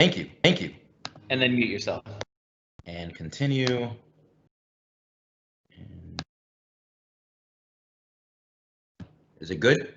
Thank you. Thank you. And then mute yourself. And continue. Is it good?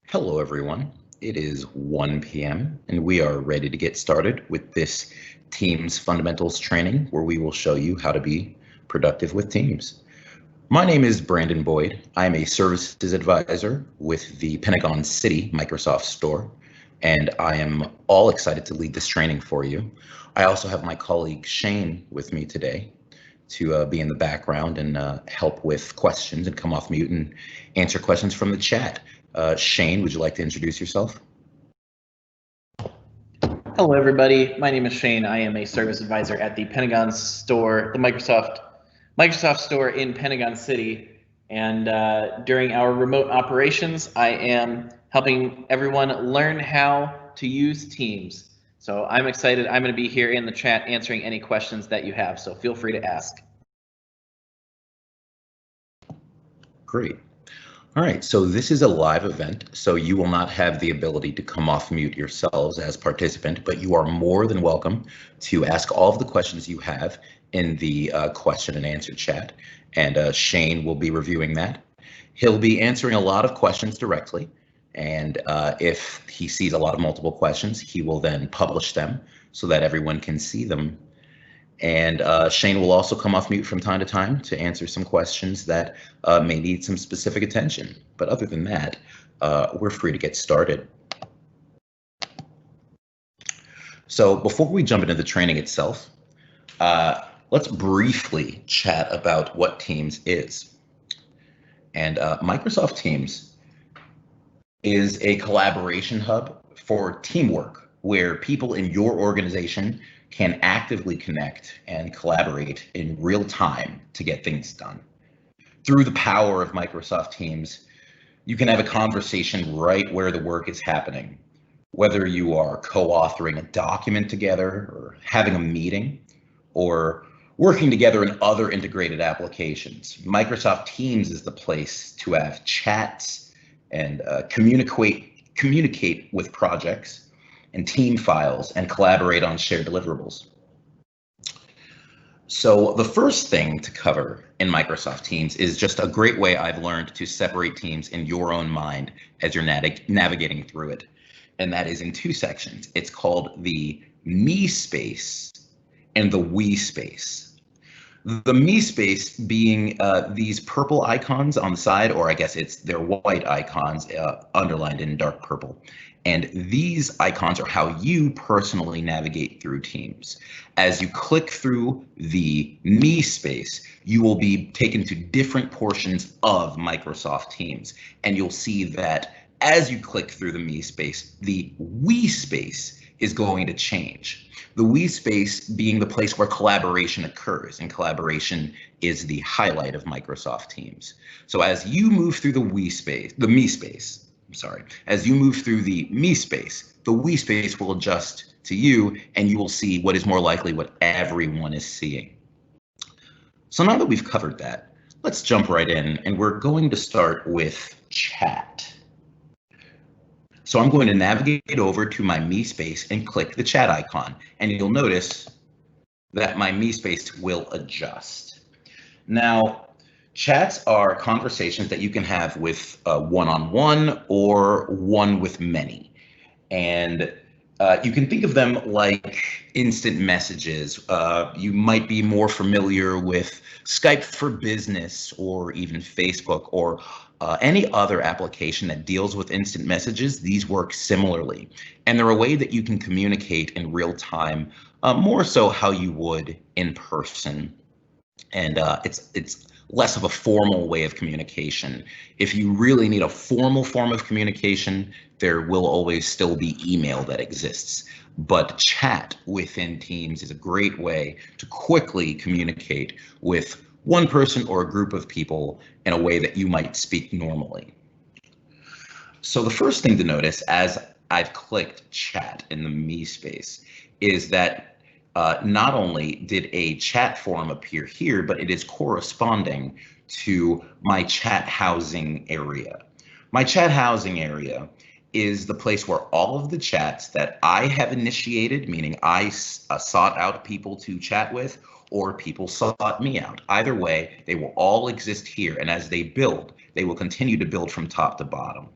Hello, everyone. It is 1 p.m. and we are ready to get started with this Teams Fundamentals training where we will show you how to be productive with Teams. My name is Brandon Boyd. I am a services advisor with the Pentagon City Microsoft Store, and I am all excited to lead this training for you. I also have my colleague Shane with me today to be in the background and help with questions and come off mute and answer questions from the chat. Shane, would you like to introduce yourself? Hello, everybody. My name is Shane. I am a service advisor at the Pentagon Store, the Microsoft Store in Pentagon City. And during our remote operations, I am helping everyone learn how to use Teams. So I'm excited. I'm going to be here in the chat answering any questions that you have. So feel free to ask. Great. All right, so this is a live event, so you will not have the ability to come off mute yourselves as participant, but you are more than welcome to ask all of the questions you have in the question and answer chat, and Shane will be reviewing that. He'll be answering a lot of questions directly, and if he sees a lot of multiple questions, he will then publish them so that everyone can see them. And Shane will also come off mute from time to time to answer some questions that may need some specific attention. But other than that, we're free to get started. So before we jump into the training itself, let's briefly chat about what Teams is. And Microsoft Teams is a collaboration hub for teamwork where people in your organization can actively connect and collaborate in real time to get things done. Through the power of Microsoft Teams, you can have a conversation right where the work is happening, whether you are co-authoring a document together or having a meeting or working together in other integrated applications. Microsoft Teams is the place to have chats and communicate with projects and team files and collaborate on shared deliverables. So the first thing to cover in Microsoft Teams is just a great way I've learned to separate teams in your own mind as you're navigating through it. And that is in two sections. It's called the me space and the we space. The me space being these purple icons on the side, or I guess they're white icons underlined in dark purple. And these icons are how you personally navigate through Teams. As you click through the me space, you will be taken to different portions of Microsoft Teams. And you'll see that as you click through the me space, the we space is going to change. The we space being the place where collaboration occurs, and collaboration is the highlight of Microsoft Teams. So as you move through the me space, as you move through the me space, the we space will adjust to you and you will see what is more likely what everyone is seeing. So now that we've covered that, let's jump right in, and we're going to start with chat. So I'm going to navigate over to my me space and click the chat icon, and you'll notice that my me space will adjust. Now, chats are conversations that you can have with one-on-one or one with many. And you can think of them like instant messages. You might be more familiar with Skype for Business or even Facebook or any other application that deals with instant messages. These work similarly. And they're a way that you can communicate in real time, more so how you would in person. And it's less of a formal way of communication. If you really need a formal form of communication, there will always still be email that exists. But chat within Teams is a great way to quickly communicate with one person or a group of people in a way that you might speak normally. So the first thing to notice as I've clicked chat in the me space is that not only did a chat forum appear here, but it is corresponding to my chat housing area. My chat housing area is the place where all of the chats that I have initiated, meaning I sought out people to chat with, or people sought me out. Either way, they will all exist here, and as they build, they will continue to build from top to bottom.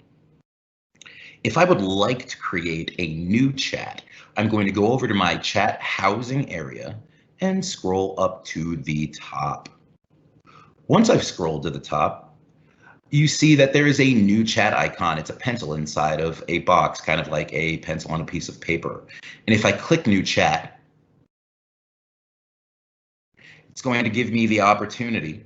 If I would like to create a new chat, I'm going to go over to my chat housing area and scroll up to the top. Once I've scrolled to the top, you see that there is a new chat icon. It's a pencil inside of a box, kind of like a pencil on a piece of paper. And if I click new chat, it's going to give me the opportunity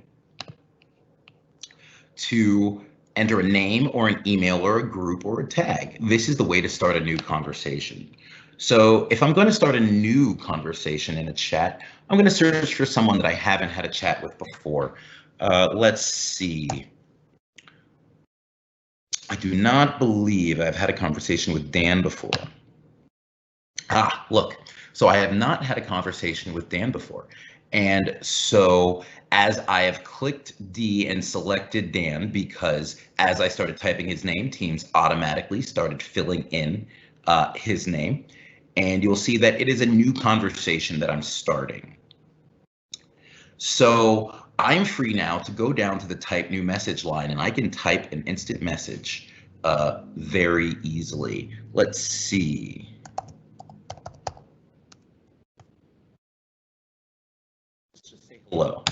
to enter a name or an email or a group or a tag. This is the way to start a new conversation. So if I'm going to start a new conversation in a chat, I'm going to search for someone that I haven't had a chat with before. Let's see. I do not believe I've had a conversation with Dan before. Look, so I have not had a conversation with Dan before. And so as I have clicked D and selected Dan, because as I started typing his name, Teams automatically started filling in his name. And you'll see that it is a new conversation that I'm starting. So I'm free now to go down to the type new message line, and I can type an instant message very easily. Let's see. Let's just say hello.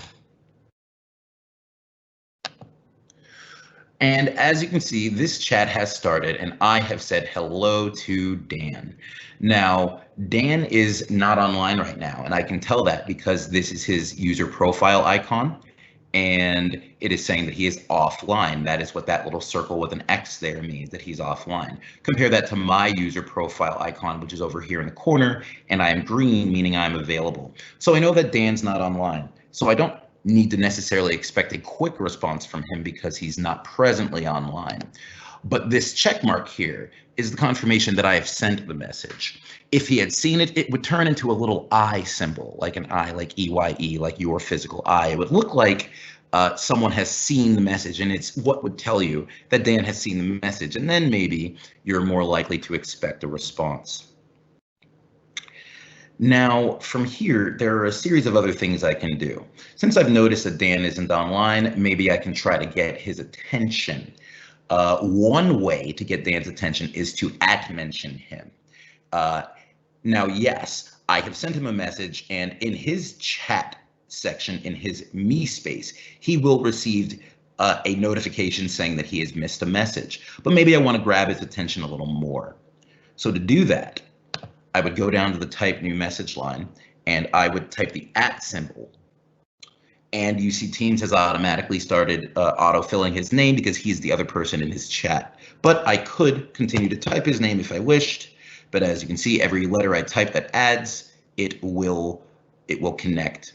And as you can see, this chat has started and I have said hello to Dan. Now, Dan is not online right now, and I can tell that because this is his user profile icon and it is saying that he is offline. That is what that little circle with an X there means, that he's offline. Compare that to my user profile icon, which is over here in the corner, and I am green, meaning I'm available. So I know that Dan's not online. So I don't need to necessarily expect a quick response from him because he's not presently online. But this check mark here is the confirmation that I have sent the message. If he had seen it, it would turn into a little I symbol, like an I, like EYE, like your physical eye. It would look like someone has seen the message, and it's what would tell you that Dan has seen the message, and then maybe you're more likely to expect a response. Now, from here, there are a series of other things I can do. Since I've noticed that Dan isn't online, maybe I can try to get his attention. One way to get Dan's attention is to @mention him. Now, yes, I have sent him a message, and in his chat section, in his me space, he will receive a notification saying that he has missed a message. But maybe I want to grab his attention a little more. So to do that, I would go down to the type new message line and I would type the @ symbol. And you see Teams has automatically started auto-filling his name because he's the other person in his chat. But I could continue to type his name if I wished. But as you can see, every letter I type that adds, it will connect.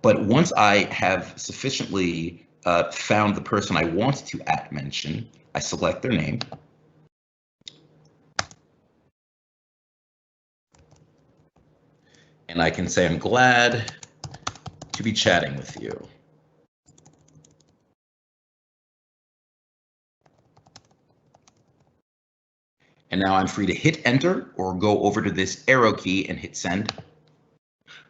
But once I have sufficiently found the person I want to @mention, I select their name. And I can say, I'm glad to be chatting with you. And now I'm free to hit enter or go over to this arrow key and hit send.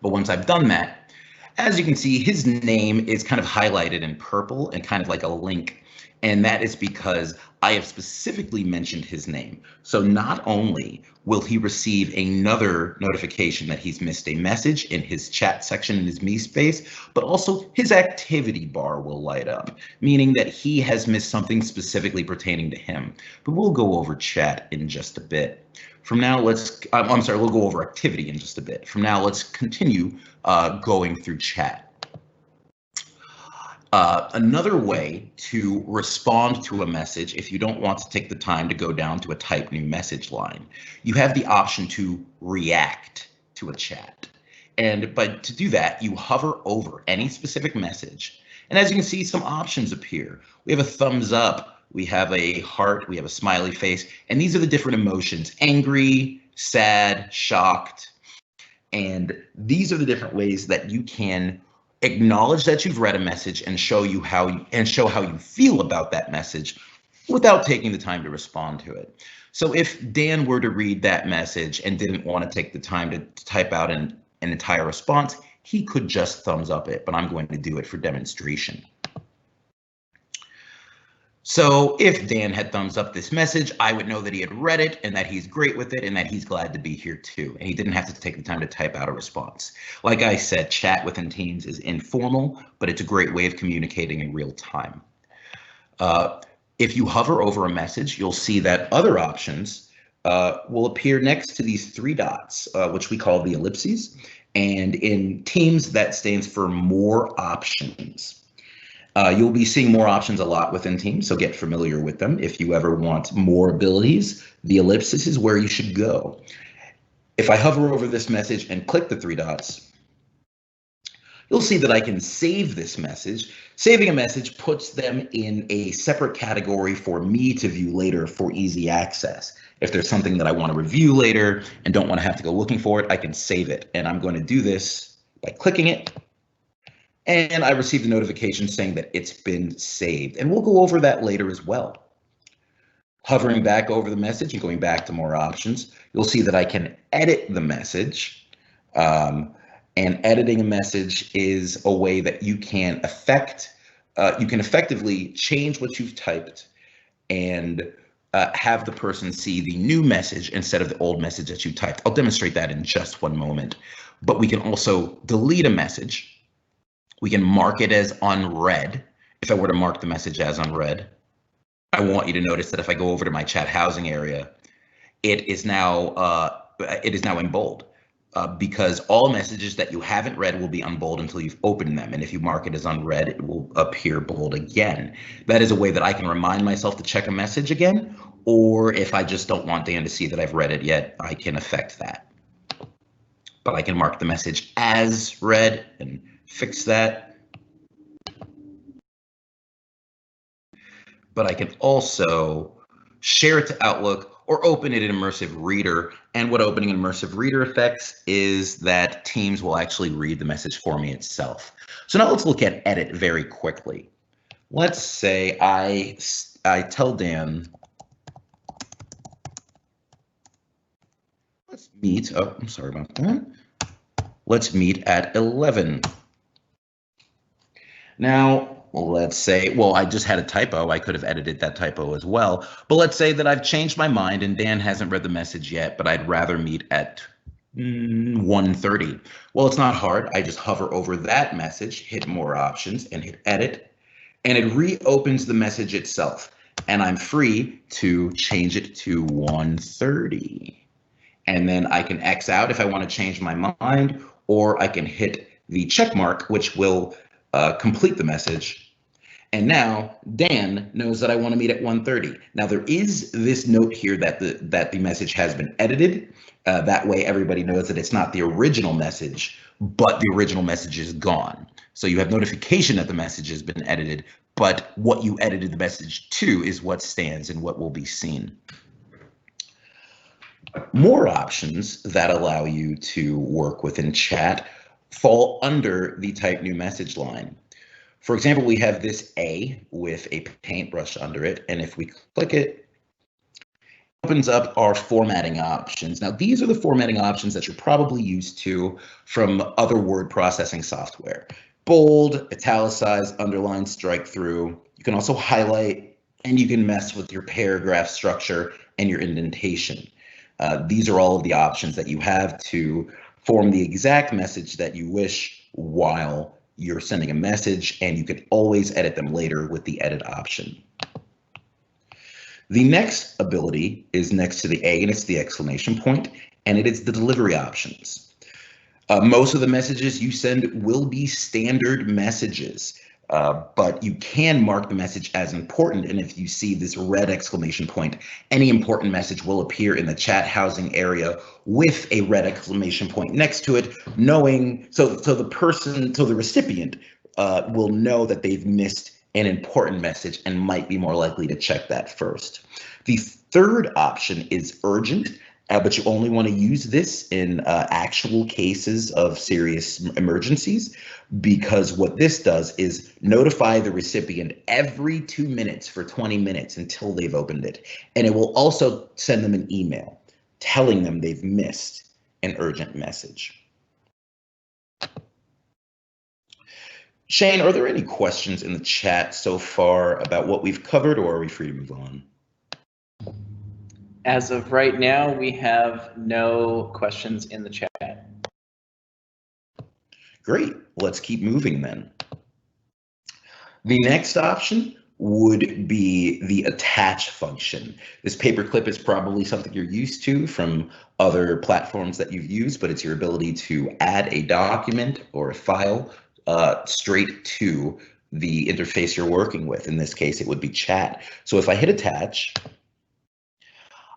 But once I've done that, as you can see, his name is kind of highlighted in purple and kind of like a link. And that is because I have specifically mentioned his name. So not only will he receive another notification that he's missed a message in his chat section in his me space, but also his activity bar will light up, meaning that he has missed something specifically pertaining to him. But we'll go over chat in just a bit. From now, we'll go over activity in just a bit. From now, let's continue going through chat. Another way to respond to a message, if you don't want to take the time to go down to a type new message line, you have the option to react to a chat. But to do that, you hover over any specific message. And as you can see, some options appear. We have a thumbs up, we have a heart, we have a smiley face, and these are the different emotions: angry, sad, shocked. And these are the different ways that you can acknowledge that you've read a message and show how you feel about that message without taking the time to respond to it. So if Dan were to read that message and didn't want to take the time to type out an entire response, he could just thumbs up it, but I'm going to do it for demonstration. So if Dan had thumbs up this message, I would know that he had read it and that he's great with it and that he's glad to be here too. And he didn't have to take the time to type out a response. Like I said, chat within Teams is informal, but it's a great way of communicating in real time. If you hover over a message, you'll see that other options will appear next to these three dots, which we call the ellipses. And in Teams, that stands for more options. You'll be seeing more options a lot within Teams, so get familiar with them. If you ever want more abilities, the ellipsis is where you should go. If I hover over this message and click the three dots, you'll see that I can save this message. Saving a message puts them in a separate category for me to view later for easy access. If there's something that I want to review later and don't want to have to go looking for it, I can save it. And I'm going to do this by clicking it. And I received a notification saying that it's been saved. And we'll go over that later as well. Hovering back over the message and going back to more options, you'll see that I can edit the message. And editing a message is a way that you can effectively change what you've typed and have the person see the new message instead of the old message that you typed. I'll demonstrate that in just one moment. But we can also delete a message. We can mark it as unread. If I were to mark the message as unread, I want you to notice that if I go over to my chat housing area, it is now in bold because all messages that you haven't read will be unbold until you've opened them. And if you mark it as unread, it will appear bold again. That is a way that I can remind myself to check a message again, or if I just don't want Dan to see that I've read it yet, I can affect that. But I can mark the message as read and fix that. But I can also share it to Outlook or open it in Immersive Reader. And what opening in Immersive Reader affects is that Teams will actually read the message for me itself. So now let's look at edit very quickly. Let's say I tell Dan, let's meet, oh, I'm sorry about that. Let's meet at 11. Now, let's say, well, I just had a typo. I could have edited that typo as well. But let's say that I've changed my mind and Dan hasn't read the message yet, but I'd rather meet at 1:30. Well, it's not hard. I just hover over that message, hit more options and hit edit, and it reopens the message itself. And I'm free to change it to 1:30. And then I can X out if I want to change my mind, or I can hit the check mark, which will complete the message. And now Dan knows that I want to meet at 1:30. Now there is this note here that the message has been edited. That way everybody knows that it's not the original message, but the original message is gone. So you have notification that the message has been edited, but what you edited the message to is what stands and what will be seen. More options that allow you to work within chat fall under the type new message line. For example, we have this A with a paintbrush under it, and if we click it, it opens up our formatting options. Now, these are the formatting options that you're probably used to from other word processing software. Bold, italicize, underline, strike through. You can also highlight, and you can mess with your paragraph structure and your indentation. These are all of the options that you have to form the exact message that you wish while you're sending a message, and you can always edit them later with the edit option. The next ability is next to the A, and it's the exclamation point, and it is the delivery options. Most of the messages you send will be standard messages, but you can mark the message as important. And if you see this red exclamation point, any important message will appear in the chat housing area with a red exclamation point next to it, knowing so the recipient will know that they've missed an important message and might be more likely to check that first. The third option is urgent. But you only want to use this in actual cases of serious emergencies, because what this does is notify the recipient every 2 minutes for 20 minutes until they've opened it. And it will also send them an email telling them they've missed an urgent message. Shane, are there any questions in the chat so far about what we've covered, or are we free to move on? As of right now, we have no questions in the chat. Great, let's keep moving then. The next option would be the attach function. This paperclip is probably something you're used to from other platforms that you've used, but it's your ability to add a document or a file straight to the interface you're working with. In this case, it would be chat. So if I hit attach,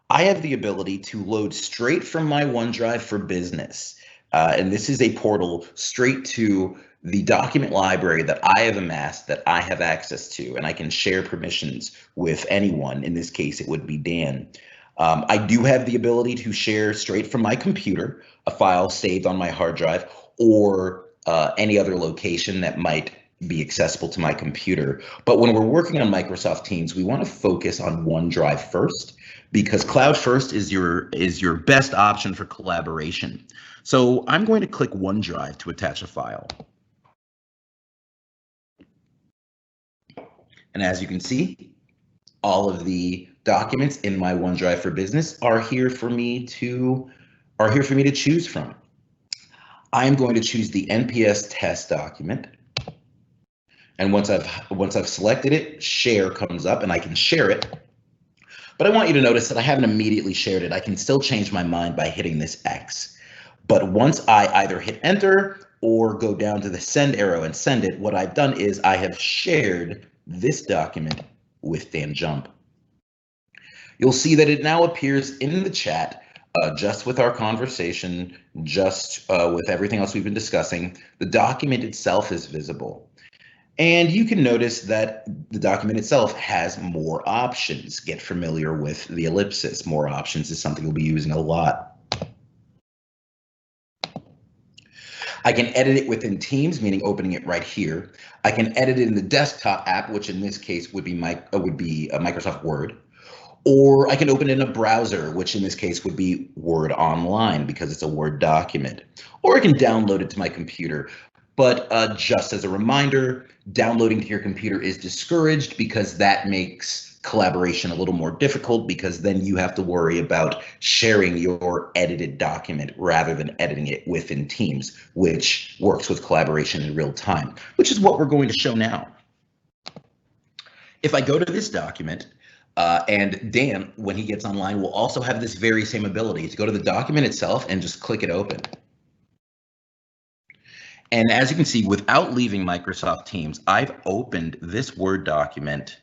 I have the ability to load straight from my OneDrive for Business. And this is a portal straight to the document library that I have amassed, that I have access to, and I can share permissions with anyone. In this case, it would be Dan. I do have the ability to share straight from my computer a file saved on my hard drive, or any other location that might be accessible to my computer. But when we're working on Microsoft Teams, we want to focus on OneDrive first, because Cloud First is your best option for collaboration. So I'm going to click OneDrive to attach a file. And as you can see, all of the documents in my OneDrive for Business are here for me to choose from. I'm going to choose the NPS test document. And once I've selected it, share comes up and I can share it. But I want you to notice that I haven't immediately shared it. I can still change my mind by hitting this X. But once I either hit enter or go down to the send arrow and send it, what I've done is I have shared this document with Dan Jump. You'll see that it now appears in the chat, just with our conversation, just with everything else we've been discussing. The document itself is visible. And you can notice that the document itself has more options. Get familiar with the ellipsis. More options is something we'll be using a lot. I can edit it within Teams, meaning opening it right here. I can edit it in the desktop app, which in this case would be Microsoft Word. Or I can open it in a browser, which in this case would be Word Online, because it's a Word document. Or I can download it to my computer. But just as a reminder, downloading to your computer is discouraged, because that makes collaboration a little more difficult, because then you have to worry about sharing your edited document rather than editing it within Teams, which works with collaboration in real time, which is what we're going to show now. If I go to this document, and Dan, when he gets online, will also have this very same ability to go to the document itself and just click it open. And as you can see, without leaving Microsoft Teams, I've opened this Word document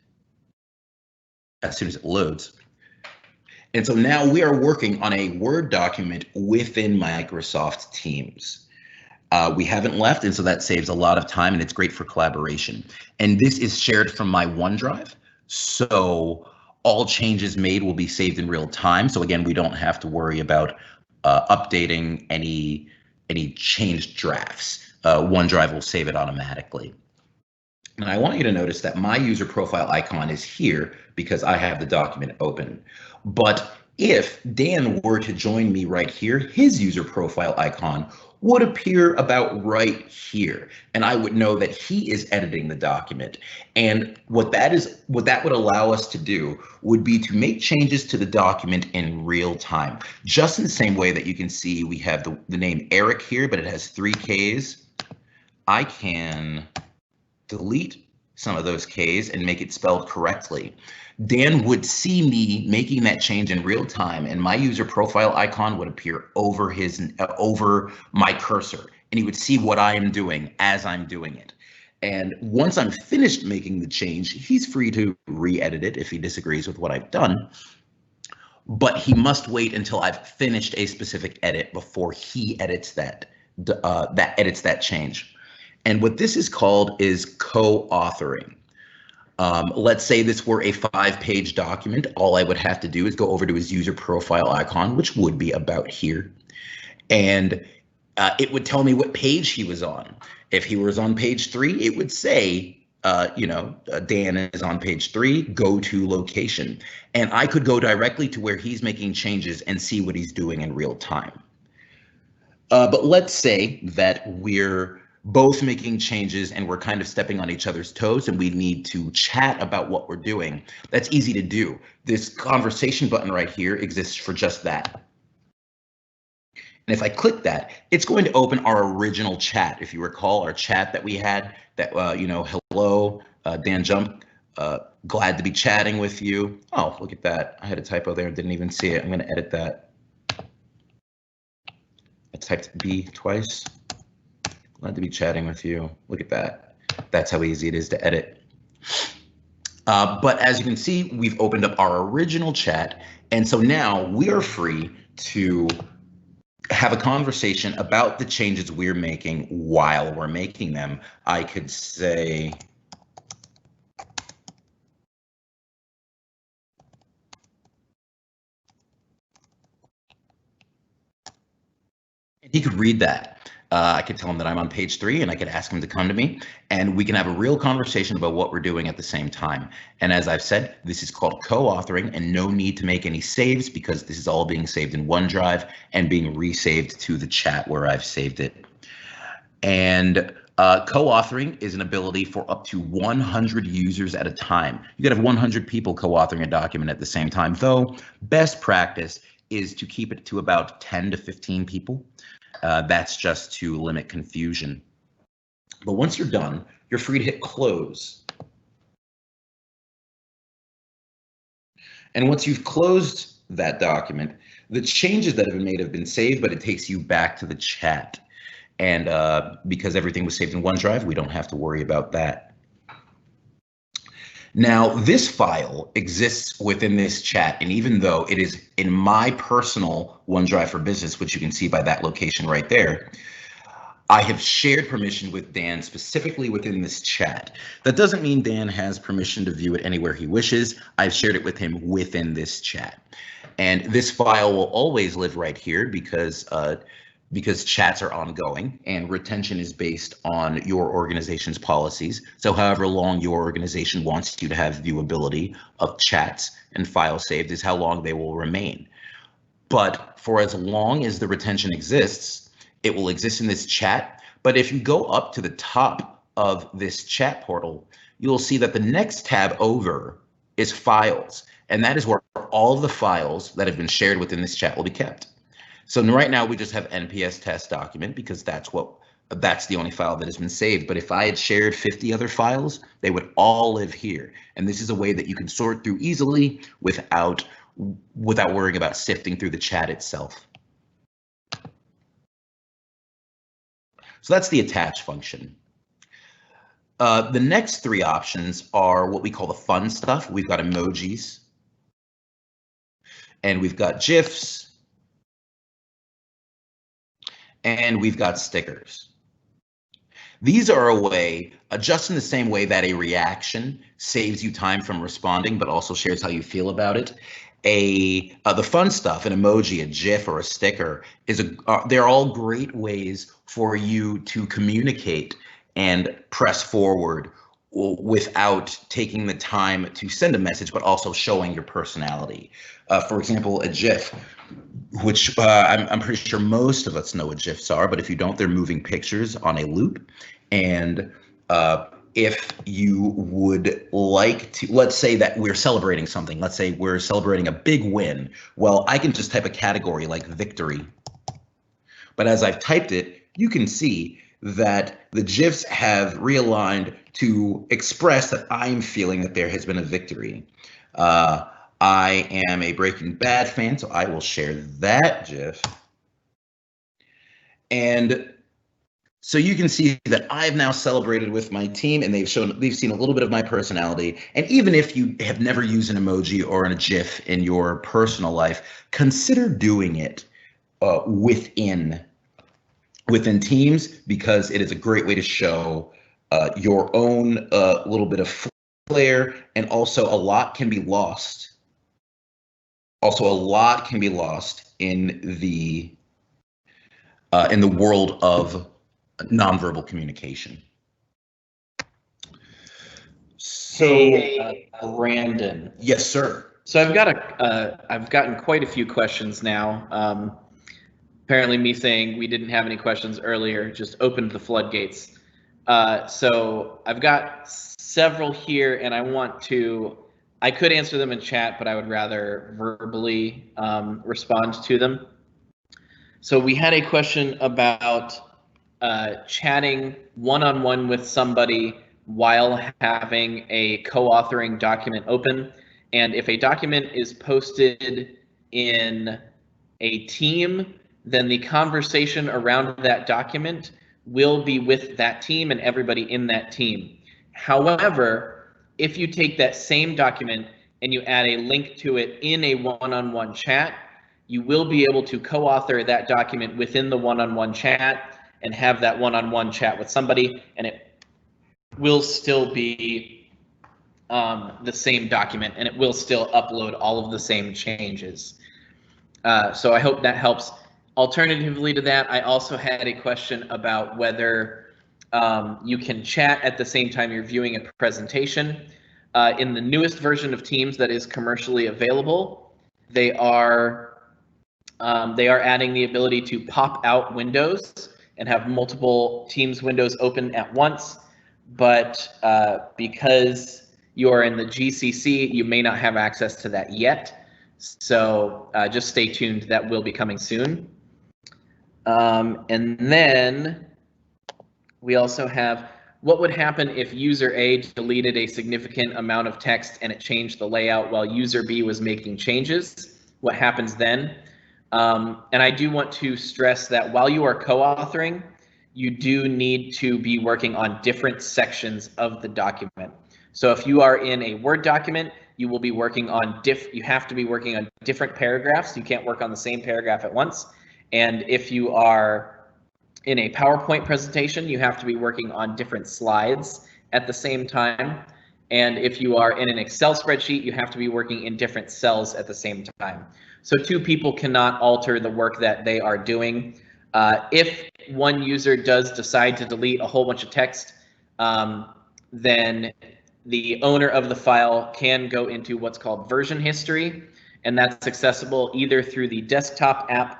as soon as it loads. And so now we are working on a Word document within Microsoft Teams. We haven't left, and so that saves a lot of time, and it's great for collaboration. And this is shared from my OneDrive, so all changes made will be saved in real time. So again, we don't have to worry about updating any changed drafts. OneDrive will save it automatically. And I want you to notice that my user profile icon is here because I have the document open. But if Dan were to join me right here, his user profile icon would appear about right here. And I would know that he is editing the document. And what that would allow us to do would be to make changes to the document in real time. Just in the same way that you can see we have the name Eric here, but it has 3 Ks. I can delete some of those Ks and make it spelled correctly. Dan would see me making that change in real time, and my user profile icon would appear over my cursor, and he would see what I am doing as I'm doing it. And once I'm finished making the change, he's free to re-edit it if he disagrees with what I've done. But he must wait until I've finished a specific edit before he edits that change. And what this is called is co-authoring. Let's say this were a 5-page document. All I would have to do is go over to his user profile icon, which would be about here. And it would tell me what page he was on. If he was on page 3, it would say, Dan is on page 3, go to location. And I could go directly to where he's making changes and see what he's doing in real time. But let's say that we're both making changes and we're kind of stepping on each other's toes and we need to chat about what we're doing, that's easy to do. This conversation button right here exists for just that. And if I click that, it's going to open our original chat. If you recall our chat that we had, that, hello, Dan Jump, glad to be chatting with you. Oh, look at that. I had a typo there, didn't even see it. I'm going to edit that. I typed B twice. Glad to be chatting with you. Look at that. That's how easy it is to edit. But as you can see, we've opened up our original chat. And so now we are free to have a conversation about the changes we're making while we're making them. I could say, he could read that. I could tell him that I'm on page 3 and I could ask him to come to me and we can have a real conversation about what we're doing at the same time. And as I've said, this is called co-authoring and no need to make any saves because this is all being saved in OneDrive and being resaved to the chat where I've saved it. And co-authoring is an ability for up to 100 users at a time. You could have 100 people co-authoring a document at the same time, though best practice is to keep it to about 10 to 15 people. That's just to limit confusion. But once you're done, you're free to hit close. And once you've closed that document, the changes that have been made have been saved, but it takes you back to the chat. And because everything was saved in OneDrive, we don't have to worry about that. Now, this file exists within this chat, and even though it is in my personal OneDrive for Business, which you can see by that location right there, I have shared permission with Dan specifically within this chat. That doesn't mean Dan has permission to view it anywhere he wishes. I've shared it with him within this chat. And this file will always live right here because chats are ongoing and retention is based on your organization's policies. So however long your organization wants you to have viewability of chats and files saved is how long they will remain. But for as long as the retention exists, it will exist in this chat. But if you go up to the top of this chat portal, you'll see that the next tab over is files. And that is where all of the files that have been shared within this chat will be kept. So right now we just have NPS test document because that's the only file that has been saved. But if I had shared 50 other files, they would all live here. And this is a way that you can sort through easily without worrying about sifting through the chat itself. So that's the attach function. The next 3 options are what we call the fun stuff. We've got emojis and we've got GIFs. And we've got stickers. These are a way, just in the same way that a reaction saves you time from responding, but also shares how you feel about it. The fun stuff, an emoji, a GIF, or a sticker, they're all great ways for you to communicate and press forward without taking the time to send a message, but also showing your personality. For example, a GIF, which I'm pretty sure most of us know what GIFs are, but if you don't, they're moving pictures on a loop. And if you would like to, let's say that we're celebrating something. Let's say we're celebrating a big win. Well, I can just type a category like victory. But as I've typed it, you can see that the GIFs have realigned to express that I'm feeling that there has been a victory. I am a Breaking Bad fan, so I will share that GIF. And so you can see that I've now celebrated with my team and they've seen a little bit of my personality. And even if you have never used an emoji or a GIF in your personal life, consider doing it within Teams, because it is a great way to show your own little bit of flair, and also a lot can be lost. Also, a lot can be lost in the world of nonverbal communication. So, hey, Brandon. Yes, sir. So I've gotten quite a few questions now. apparently me saying we didn't have any questions earlier just opened the floodgates. So I've got several here, and I could answer them in chat, but I would rather verbally respond to them. So we had a question about chatting one-on-one with somebody while having a co-authoring document open. And if a document is posted in a team, then the conversation around that document will be with that team and everybody in that team. However, if you take that same document and you add a link to it in a one-on-one chat, you will be able to co-author that document within the one-on-one chat and have that one-on-one chat with somebody, and it will still be the same document, and it will still upload all of the same changes. So I hope that helps. Alternatively to that, I also had a question about whether you can chat at the same time you're viewing a presentation. In the newest version of Teams that is commercially available, they are adding the ability to pop out windows and have multiple Teams windows open at once. But because you are in the GCC, you may not have access to that yet. So just stay tuned. That will be coming soon. And then we also have, what would happen if user A deleted a significant amount of text and it changed the layout while user B was making changes? What happens then? And I do want to stress that while you are co-authoring, you do need to be working on different sections of the document. So if you are in a Word document, you will be working on you have to be working on different paragraphs. You can't work on the same paragraph at once. And if you are in a PowerPoint presentation, you have to be working on different slides at the same time. And if you are in an Excel spreadsheet, you have to be working in different cells at the same time. So two people cannot alter the work that they are doing. If one user does decide to delete a whole bunch of text, then the owner of the file can go into what's called version history, and that's accessible either through the desktop app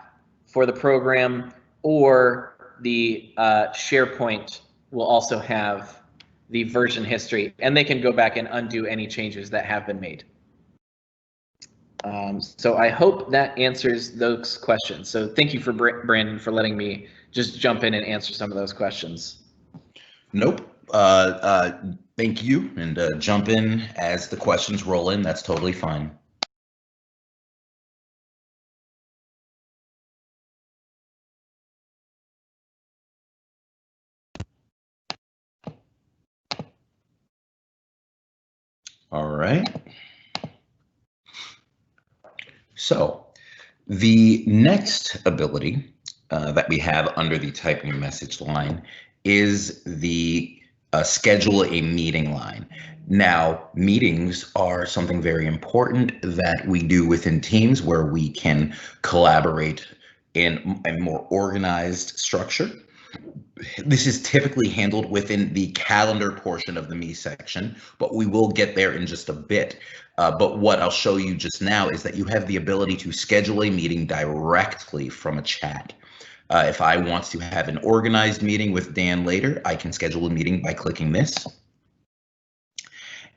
for the program, or the SharePoint will also have the version history, and they can go back and undo any changes that have been made. So I hope that answers those questions. So thank you for Brandon for letting me just jump in and answer some of those questions. Nope. Thank you, and jump in as the questions roll in. That's totally fine. All right. So the next ability that we have under the typing message line is the schedule a meeting line. Now, meetings are something very important that we do within Teams, where we can collaborate in a more organized structure. This is typically handled within the calendar portion of the Me section, but we will get there in just a bit. But what I'll show you just now is that you have the ability to schedule a meeting directly from a chat. If I want to have an organized meeting with Dan later, I can schedule a meeting by clicking this.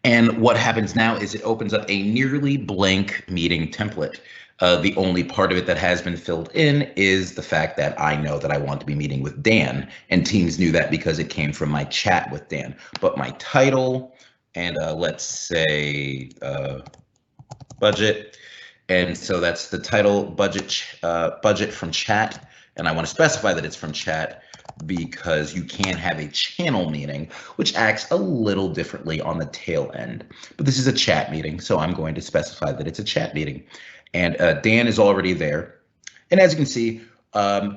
And what happens now is it opens up a nearly blank meeting template. The only part of it that has been filled in is the fact that I know that I want to be meeting with Dan, and Teams knew that because it came from my chat with Dan. But my title, and let's say budget, and so that's the title, budget from chat, and I want to specify that it's from chat because you can have a channel meeting, which acts a little differently on the tail end. But this is a chat meeting, so I'm going to specify that it's a chat meeting. And Dan is already there. And as you can see,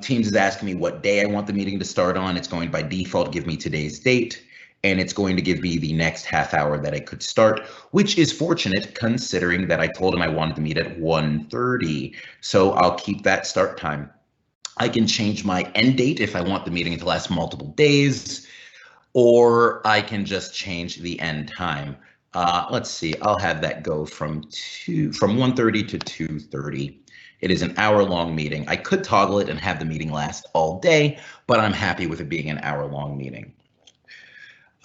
Teams is asking me what day I want the meeting to start on. It's going by default give me today's date, and it's going to give me the next half hour that I could start, which is fortunate considering that I told him I wanted to meet at 1:30. So I'll keep that start time. I can change my end date if I want the meeting to last multiple days, or I can just change the end time. Let's see, I'll have that go from 1:30 to 2:30, It is an hour-long meeting. I could toggle it and have the meeting last all day, but I'm happy with it being an hour-long meeting.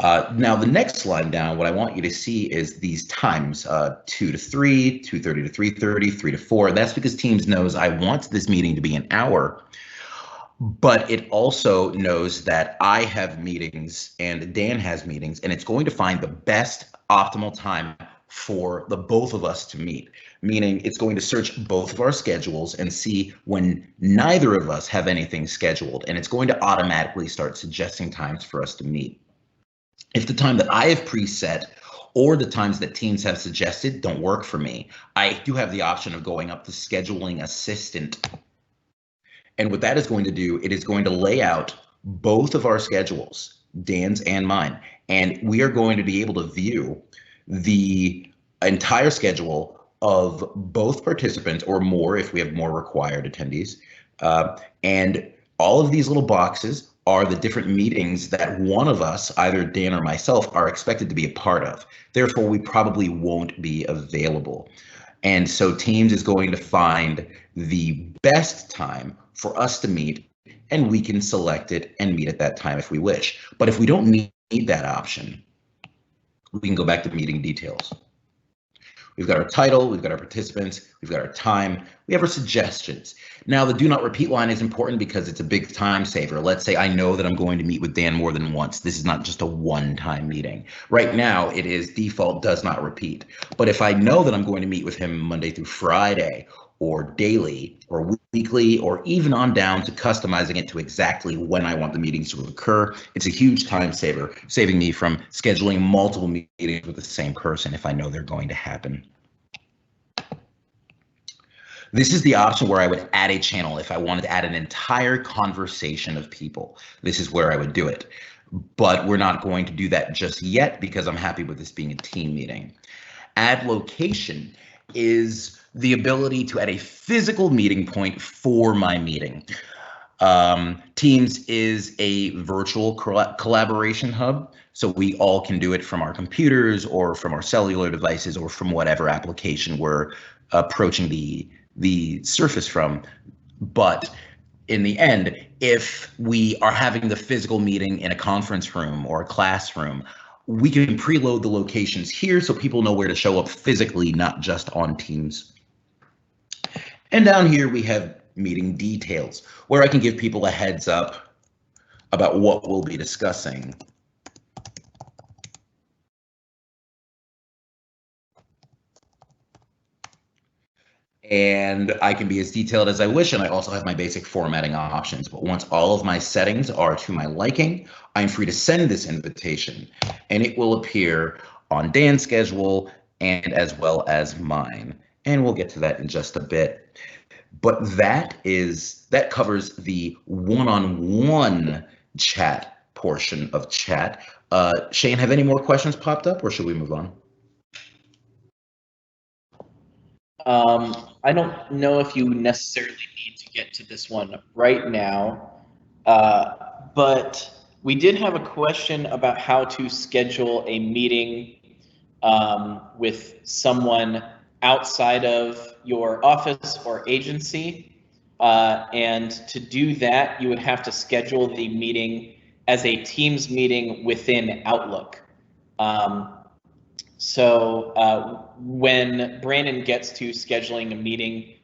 Now, the next line down, what I want you to see is these times, 2 to 3, 2:30 to 3:30, 3 to 4. That's because Teams knows I want this meeting to be an hour, but it also knows that I have meetings and Dan has meetings, and it's going to find the best optimal time for the both of us to meet, meaning it's going to search both of our schedules and see when neither of us have anything scheduled, and it's going to automatically start suggesting times for us to meet. If the time that I have preset or the times that Teams have suggested don't work for me, I do have the option of going up to scheduling assistant. And what that is going to do, it is going to lay out both of our schedules, Dan's and mine, and we are going to be able to view the entire schedule of both participants or more if we have more required attendees. And all of these little boxes are the different meetings that one of us, either Dan or myself, are expected to be a part of. Therefore, we probably won't be available. And so Teams is going to find the best time for us to meet, and we can select it and meet at that time if we wish. But if we don't need that option, we can go back to meeting details. We've got our title, we've got our participants, we've got our time, we have our suggestions. Now, the do not repeat line is important because it's a big time saver. Let's say I know that I'm going to meet with Dan more than once. This is not just a one-time meeting. Right now, it is default does not repeat. But if I know that I'm going to meet with him Monday through Friday, or daily, or weekly, or even on down to customizing it to exactly when I want the meetings to occur, it's a huge time saver, saving me from scheduling multiple meetings with the same person if I know they're going to happen. This is the option where I would add a channel if I wanted to add an entire conversation of people. This is where I would do it. But we're not going to do that just yet because I'm happy with this being a team meeting. Add location is the ability to add a physical meeting point for my meeting. Teams is a virtual collaboration hub, so we all can do it from our computers or from our cellular devices or from whatever application we're approaching the surface from. But in the end, if we are having the physical meeting in a conference room or a classroom, we can preload the locations here so people know where to show up physically, not just on Teams. And down here we have meeting details, where I can give people a heads up about what we'll be discussing. And I can be as detailed as I wish, and I also have my basic formatting options. But once all of my settings are to my liking, I'm free to send this invitation, and it will appear on Dan's schedule and as well as mine. And we'll get to that in just a bit. But that covers the one-on-one chat portion of chat. Shane, have any more questions popped up, or should we move on? I don't know if you necessarily need to get to this one right now, but we did have a question about how to schedule a meeting with someone outside of your office or agency. And to do that, you would have to schedule the meeting as a Teams meeting within Outlook. So when Brandon gets to scheduling a meeting,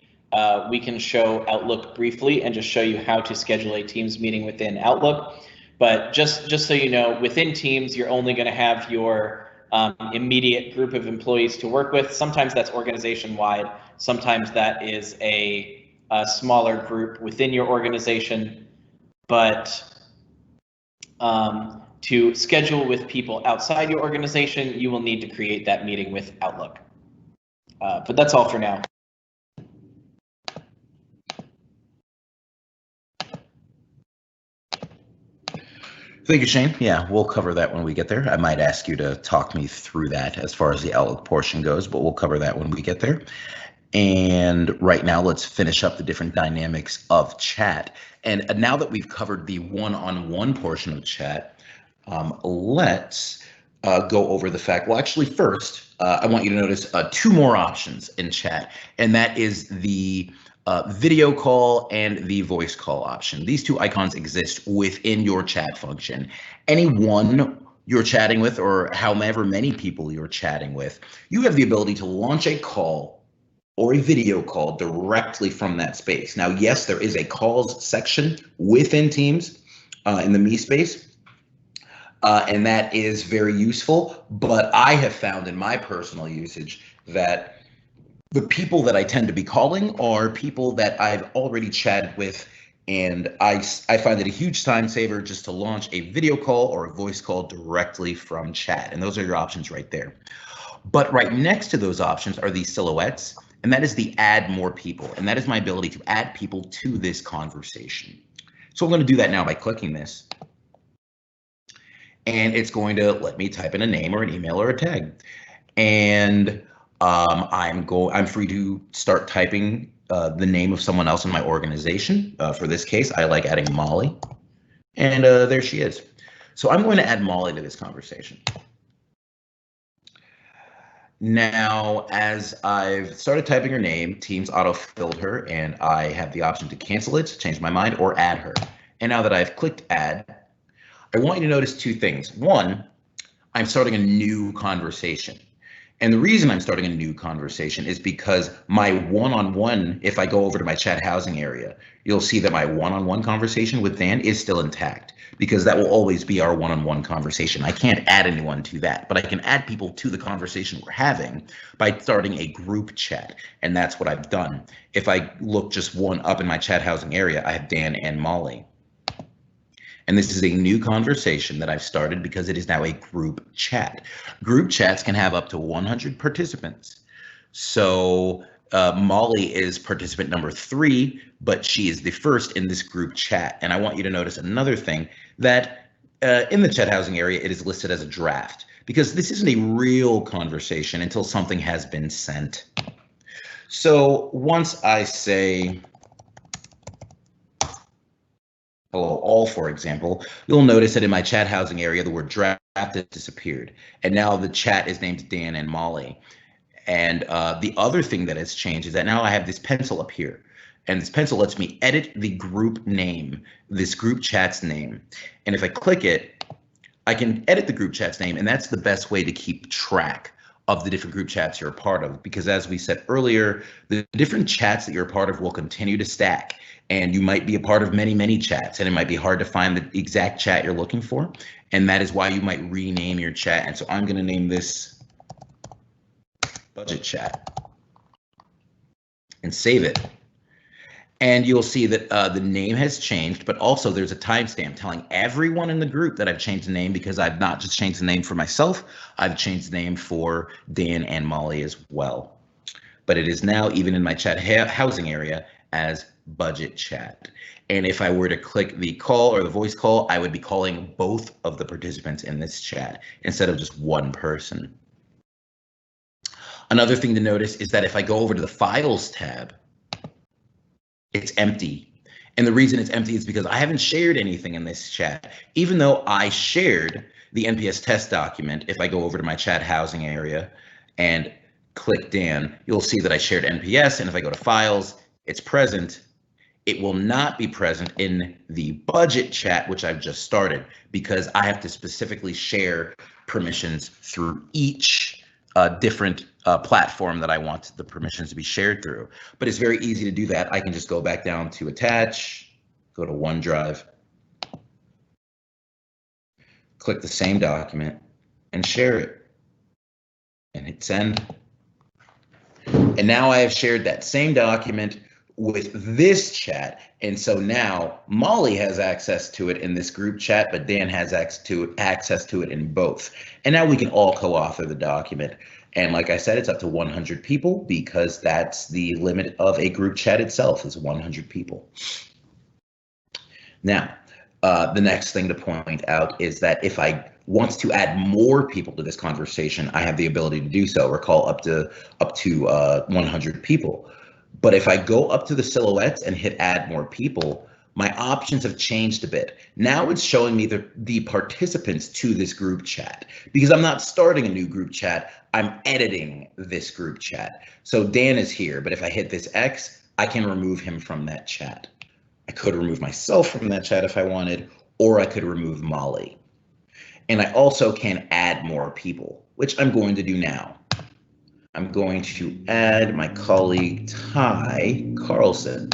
we can show Outlook briefly and just show you how to schedule a Teams meeting within Outlook. But just so you know, within Teams, you're only going to have your immediate group of employees to work with. Sometimes that's organization-wide. Sometimes that is a smaller group within your organization. But to schedule with people outside your organization, you will need to create that meeting with Outlook. But that's all for now. Thank you, Shane. Yeah, we'll cover that when we get there. I might ask you to talk me through that as far as the Outlook portion goes, but we'll cover that when we get there. And right now, let's finish up the different dynamics of chat. And now that we've covered the one-on-one portion of chat, let's go over the fact. Well, actually, first, I want you to notice two more options in chat, and that is the video call and the voice call option. These two icons exist within your chat function. Anyone you're chatting with, or however many people you're chatting with, you have the ability to launch a call or a video call directly from that space. Now, yes, there is a calls section within Teams in the Me space, and that is very useful, but I have found in my personal usage that the people that I tend to be calling are people that I've already chatted with, and I find it a huge time saver just to launch a video call or a voice call directly from chat, and those are your options right there. But right next to those options are these silhouettes, and that is the add more people, and that is my ability to add people to this conversation. So I'm going to do that now by clicking this, and it's going to let me type in a name or an email or a tag, and I'm free to start typing the name of someone else in my organization. For this case, I like adding Molly, and there she is. So I'm going to add Molly to this conversation. Now, as I've started typing her name, Teams auto-filled her, and I have the option to cancel it, change my mind, or add her. And now that I've clicked add, I want you to notice two things. One, I'm starting a new conversation. And the reason I'm starting a new conversation is because my one-on-one, if I go over to my chat housing area, you'll see that my one-on-one conversation with Dan is still intact, because that will always be our one-on-one conversation. I can't add anyone to that, but I can add people to the conversation we're having by starting a group chat. And that's what I've done. If I look just one up in my chat housing area, I have Dan and Molly. And this is a new conversation that I've started because it is now a group chat. Group chats can have up to 100 participants. So Molly is participant number 3, but she is the first in this group chat. And I want you to notice another thing, that in the chat housing area, it is listed as a draft, because this isn't a real conversation until something has been sent. So once I say hello all, for example, you'll notice that in my chat housing area, the word draft has disappeared. And now the chat is named Dan and Molly. And the other thing that has changed is that now I have this pencil up here. And this pencil lets me edit the group name, this group chat's name. And if I click it, I can edit the group chat's name. And that's the best way to keep track of the different group chats you're a part of. Because as we said earlier, the different chats that you're a part of will continue to stack. And you might be a part of many, many chats, and it might be hard to find the exact chat you're looking for. And that is why you might rename your chat. And so I'm going to name this budget chat and save it. And you'll see that the name has changed, but also there's a timestamp telling everyone in the group that I've changed the name, because I've not just changed the name for myself, I've changed the name for Dan and Molly as well. But it is now, even in my chat housing area, as budget chat. And if I were to click the call or the voice call, I would be calling both of the participants in this chat instead of just one person. Another thing to notice is that if I go over to the Files tab, it's empty. And the reason it's empty is because I haven't shared anything in this chat, even though I shared the NPS test document. If I go over to my chat housing area and click Dan, you'll see that I shared NPS. And if I go to Files, it's present. It will not be present in the budget chat, which I've just started, because I have to specifically share permissions through each different platform that I want the permissions to be shared through. But it's very easy to do that. I can just go back down to attach, go to OneDrive, click the same document and share it, and hit send. And now I have shared that same document with this chat. And so now Molly has access to it in this group chat, but Dan has access to it in both. And now we can all co-author the document. And like I said, it's up to 100 people, because that's the limit of a group chat itself, is 100 people. Now, the next thing to point out is that if I want to add more people to this conversation, I have the ability to do so, or call up to 100 people. But if I go up to the silhouettes and hit add more people, my options have changed a bit. Now it's showing me the participants to this group chat, because I'm not starting a new group chat, I'm editing this group chat. So Dan is here, but if I hit this X, I can remove him from that chat. I could remove myself from that chat if I wanted, or I could remove Molly. And I also can add more people, which I'm going to do now. I'm going to add my colleague Ty Carlson.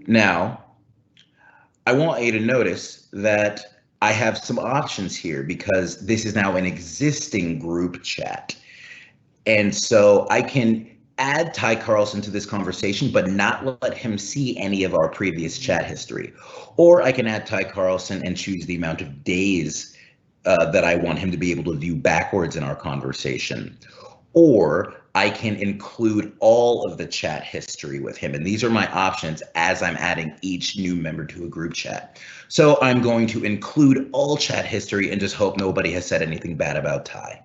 Now, I want you to notice that I have some options here because this is now an existing group chat. And so I can add Ty Carlson to this conversation, but not let him see any of our previous chat history. Or I can add Ty Carlson and choose the amount of days that I want him to be able to view backwards in our conversation. Or I can include all of the chat history with him. And these are my options as I'm adding each new member to a group chat. So I'm going to include all chat history and just hope nobody has said anything bad about Ty.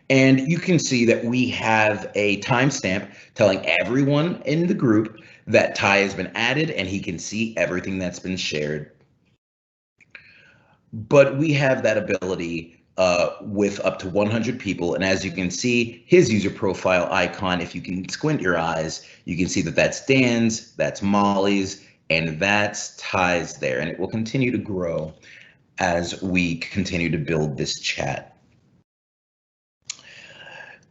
And you can see that we have a timestamp telling everyone in the group that Ty has been added and he can see everything that's been shared. But we have that ability with up to 100 people. And as you can see, his user profile icon, if you can squint your eyes, you can see that that's Dan's, that's Molly's, and that's Ty's there. And it will continue to grow as we continue to build this chat.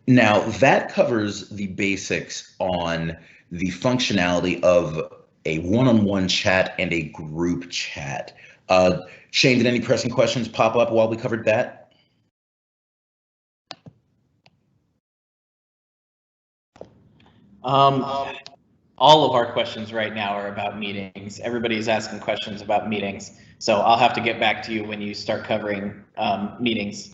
Now, that covers the basics on the functionality of a one-on-one chat and a group chat. Shane, did any pressing questions pop up while we covered that? All of our questions right now are about meetings. Everybody's asking questions about meetings. So I'll have to get back to you when you start covering meetings.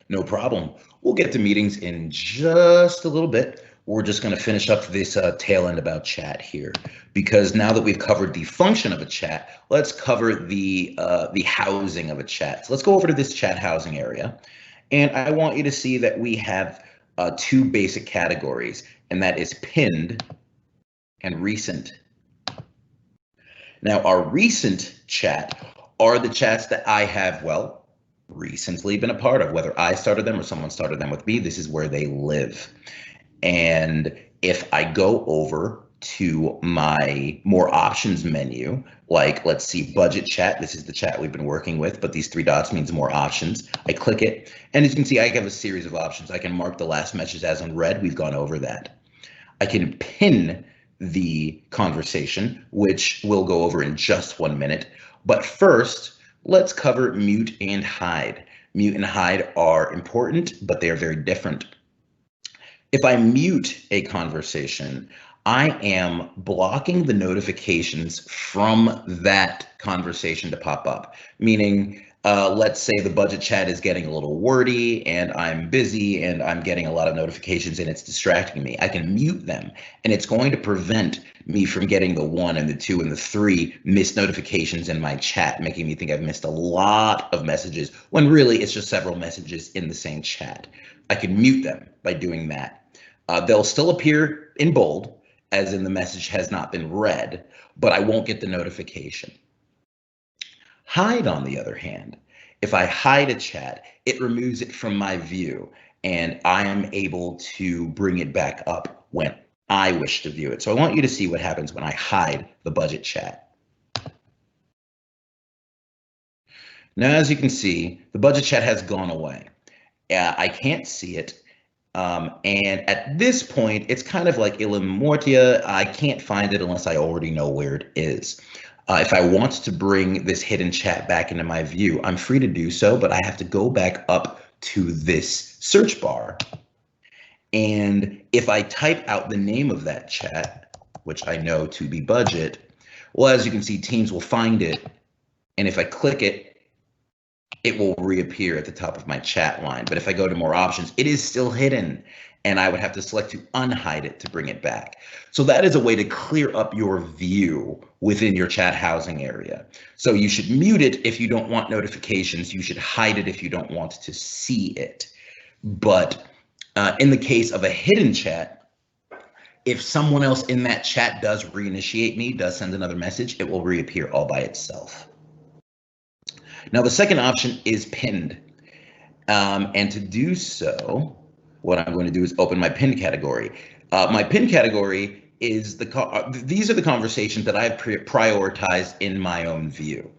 No problem. We'll get to meetings in just a little bit. We're just going to finish up this tail end about chat here, because now that we've covered the function of a chat, let's cover the housing of a chat. So let's go over to this chat housing area. And I want you to see that we have two basic categories, and that is pinned and recent. Now, our recent chat are the chats that I have, well, recently been a part of, whether I started them or someone started them with me. This is where they live. And if I go over to my more options menu, like let's see, budget chat, this is the chat we've been working with, but these three dots means more options. I click it, and as you can see, I have a series of options. I can mark the last message as unread. We've gone over that. I can pin the conversation, which we'll go over in just 1 minute. But first, let's cover mute and hide. Mute and hide are important, but they are very different. If I mute a conversation, I am blocking the notifications from that conversation to pop up, meaning let's say the budget chat is getting a little wordy and I'm busy and I'm getting a lot of notifications and it's distracting me. I can mute them, and it's going to prevent me from getting the 1 and the 2 and the 3 missed notifications in my chat, making me think I've missed a lot of messages when really it's just several messages in the same chat. I can mute them by doing that. They'll still appear in bold, as in the message has not been read, but I won't get the notification. Hide, on the other hand, if I hide a chat, it removes it from my view, and I am able to bring it back up when I wish to view it. So I want you to see what happens when I hide the budget chat. Now, as you can see, the budget chat has gone away. I can't see it. And at this point, it's kind of like Illum Mortia. I can't find it unless I already know where it is. If I want to bring this hidden chat back into my view, I'm free to do so, but I have to go back up to this search bar. And if I type out the name of that chat, which I know to be budget, well, as you can see, Teams will find it. And if I click it, it will reappear at the top of my chat line. But if I go to more options, it is still hidden, and I would have to select to unhide it to bring it back. So that is a way to clear up your view within your chat housing area. So you should mute it if you don't want notifications. You should hide it if you don't want to see it. But in the case of a hidden chat, if someone else in that chat does reinitiate me, does send another message, it will reappear all by itself. Now, the second option is pinned. And to do so, what I'm going to do is open my pinned category. My pinned category is these are the conversations that I've prioritized in my own view,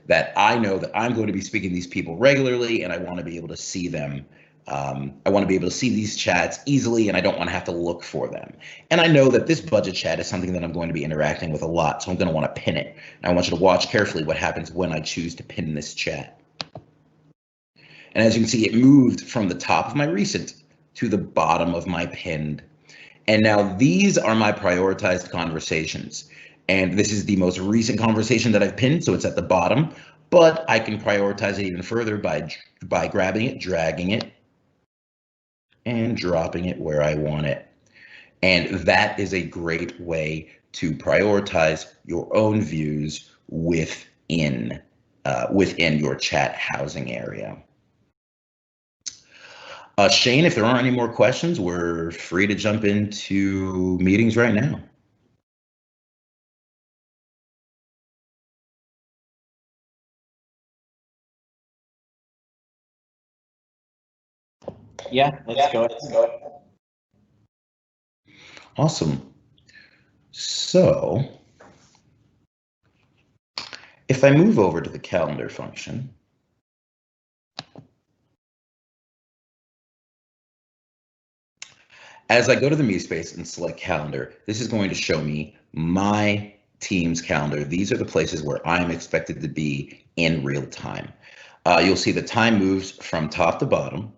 that I know that I'm going to be speaking to these people regularly, and I want to be able to see them. I want to be able to see these chats easily, and I don't want to have to look for them. And I know that this budget chat is something that I'm going to be interacting with a lot, so I'm going to want to pin it. And I want you to watch carefully what happens when I choose to pin this chat. And as you can see, it moved from the top of my recent to the bottom of my pinned. And now these are my prioritized conversations. And this is the most recent conversation that I've pinned, so it's at the bottom, but I can prioritize it even further by grabbing it, dragging it, and dropping it where I want it. And that is a great way to prioritize your own views within your chat housing area. Shane, if there aren't any more questions, we're free to jump into meetings right now. Yeah, let's go. Awesome. So if I move over to the calendar function, as I go to the MeetSpace and select calendar, this is going to show me my team's calendar. These are the places where I'm expected to be in real time. You'll see the time moves from top to bottom,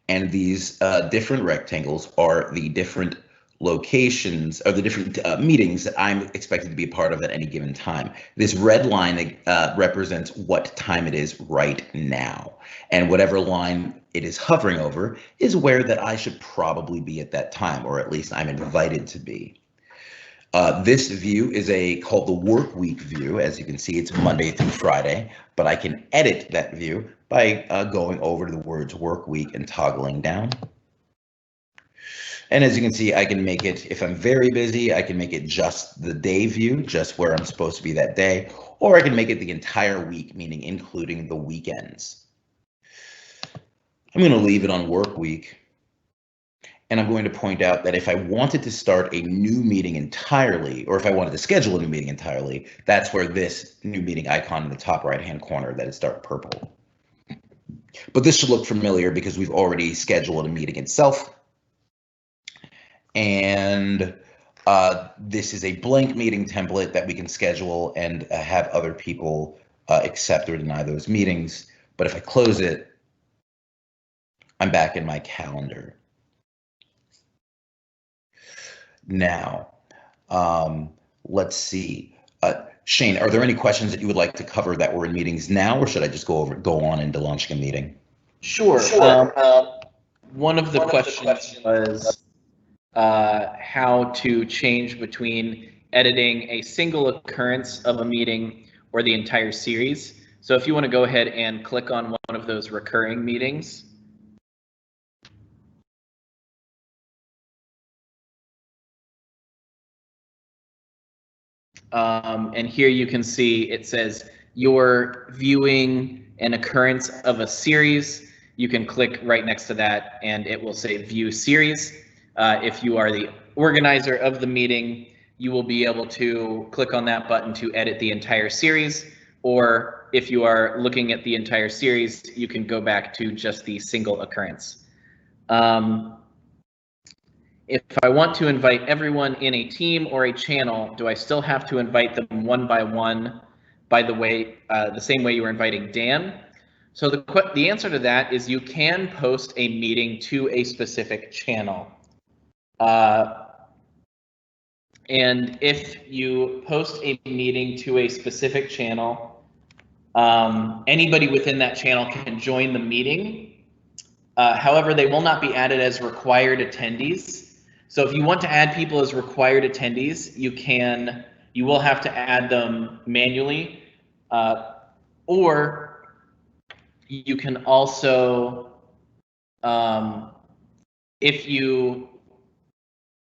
and these different rectangles are the different locations or the different meetings that I'm expected to be a part of at any given time. This red line represents what time it is right now, and whatever line it is hovering over is where that I should probably be at that time, or at least I'm invited to be. This view is called the work week view. As you can see, it's Monday through Friday, but I can edit that view by going over to the words work week and toggling down. And as you can see, I can make it, if I'm very busy, I can make it just the day view, just where I'm supposed to be that day, or I can make it the entire week, meaning including the weekends. I'm going to leave it on work week. And I'm going to point out that if I wanted to start a new meeting entirely, or if I wanted to schedule a new meeting entirely, that's where this new meeting icon in the top right-hand corner, that is dark purple. But this should look familiar because we've already scheduled a meeting itself. And this is a blank meeting template that we can schedule and have other people accept or deny those meetings. But if I close it, I'm back in my calendar. Now, let's see. Shane, are there any questions that you would like to cover that were in meetings now, or should I just go on into launching a meeting? Sure. One of the questions was how to change between editing a single occurrence of a meeting or the entire series. So if you want to go ahead and click on one of those recurring meetings. And here you can see it says you're viewing an occurrence of a series. You can click right next to that and it will say view series. If you are the organizer of the meeting, you will be able to click on that button to edit the entire series. Or if you are looking at the entire series, you can go back to just the single occurrence. If I want to invite everyone in a team or a channel, do I still have to invite them one by one by the same way you were inviting Dan? So the answer to that is you can post a meeting to a specific channel. And if you post a meeting to a specific channel, anybody within that channel can join the meeting. However, they will not be added as required attendees. So if you want to add people as required attendees, you will have to add them manually, or you can also, if you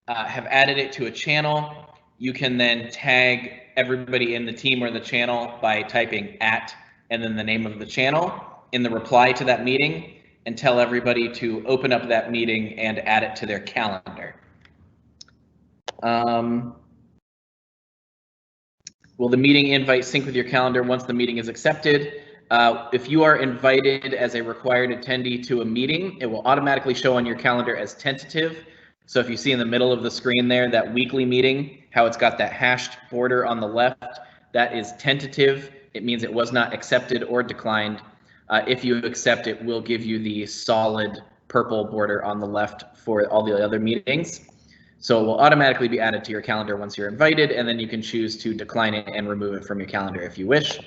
have added it to a channel, you can then tag everybody in the team or the channel by typing @ and then the name of the channel in the reply to that meeting. and tell everybody to open up that meeting and add it to their calendar. Will the meeting invite sync with your calendar once the meeting is accepted? If you are invited as a required attendee to a meeting, it will automatically show on your calendar as tentative. So if you see in the middle of the screen there, that weekly meeting, how it's got that hashed border on the left, that is tentative. It means it was not accepted or declined. If you accept, it will give you the solid purple border on the left for all the other meetings. So it will automatically be added to your calendar once you're invited, and then you can choose to decline it and remove it from your calendar if you wish.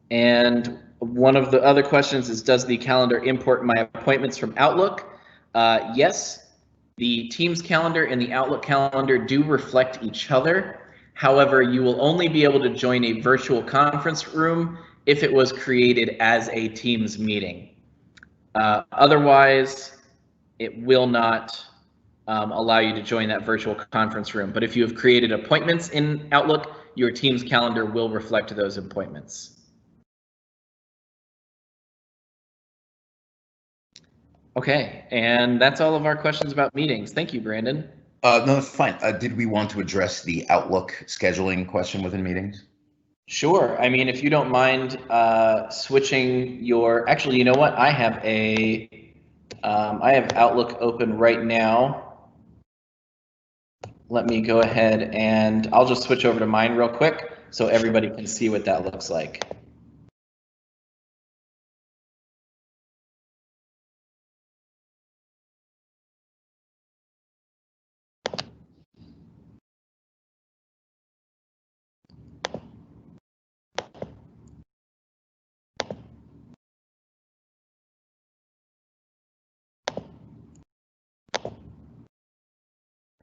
And one of the other questions is, does the calendar import my appointments from Outlook? Yes, the Teams calendar and the Outlook calendar do reflect each other. However, you will only be able to join a virtual conference room if it was created as a Teams meeting. Otherwise, it will not allow you to join that virtual conference room. But if you have created appointments in Outlook, your Teams calendar will reflect those appointments. Okay, and that's all of our questions about meetings. Thank you, Brandon. No, that's fine. Did we want to address the Outlook scheduling question within meetings? Sure. I mean, if you don't mind switching your, actually, you know what? I have Outlook open right now. Let me go ahead and I'll just switch over to mine real quick so everybody can see what that looks like.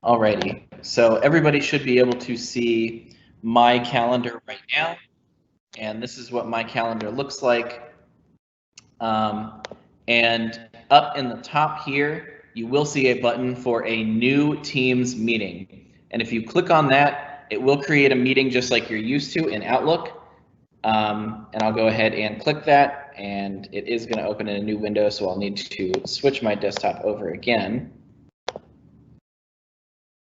Alrighty, so everybody should be able to see my calendar right now, and this is what my calendar looks like. And up in the top here, you will see a button for a new Teams meeting. And if you click on that, it will create a meeting just like you're used to in Outlook. And I'll go ahead and click that, and it is going to open in a new window, so I'll need to switch my desktop over again.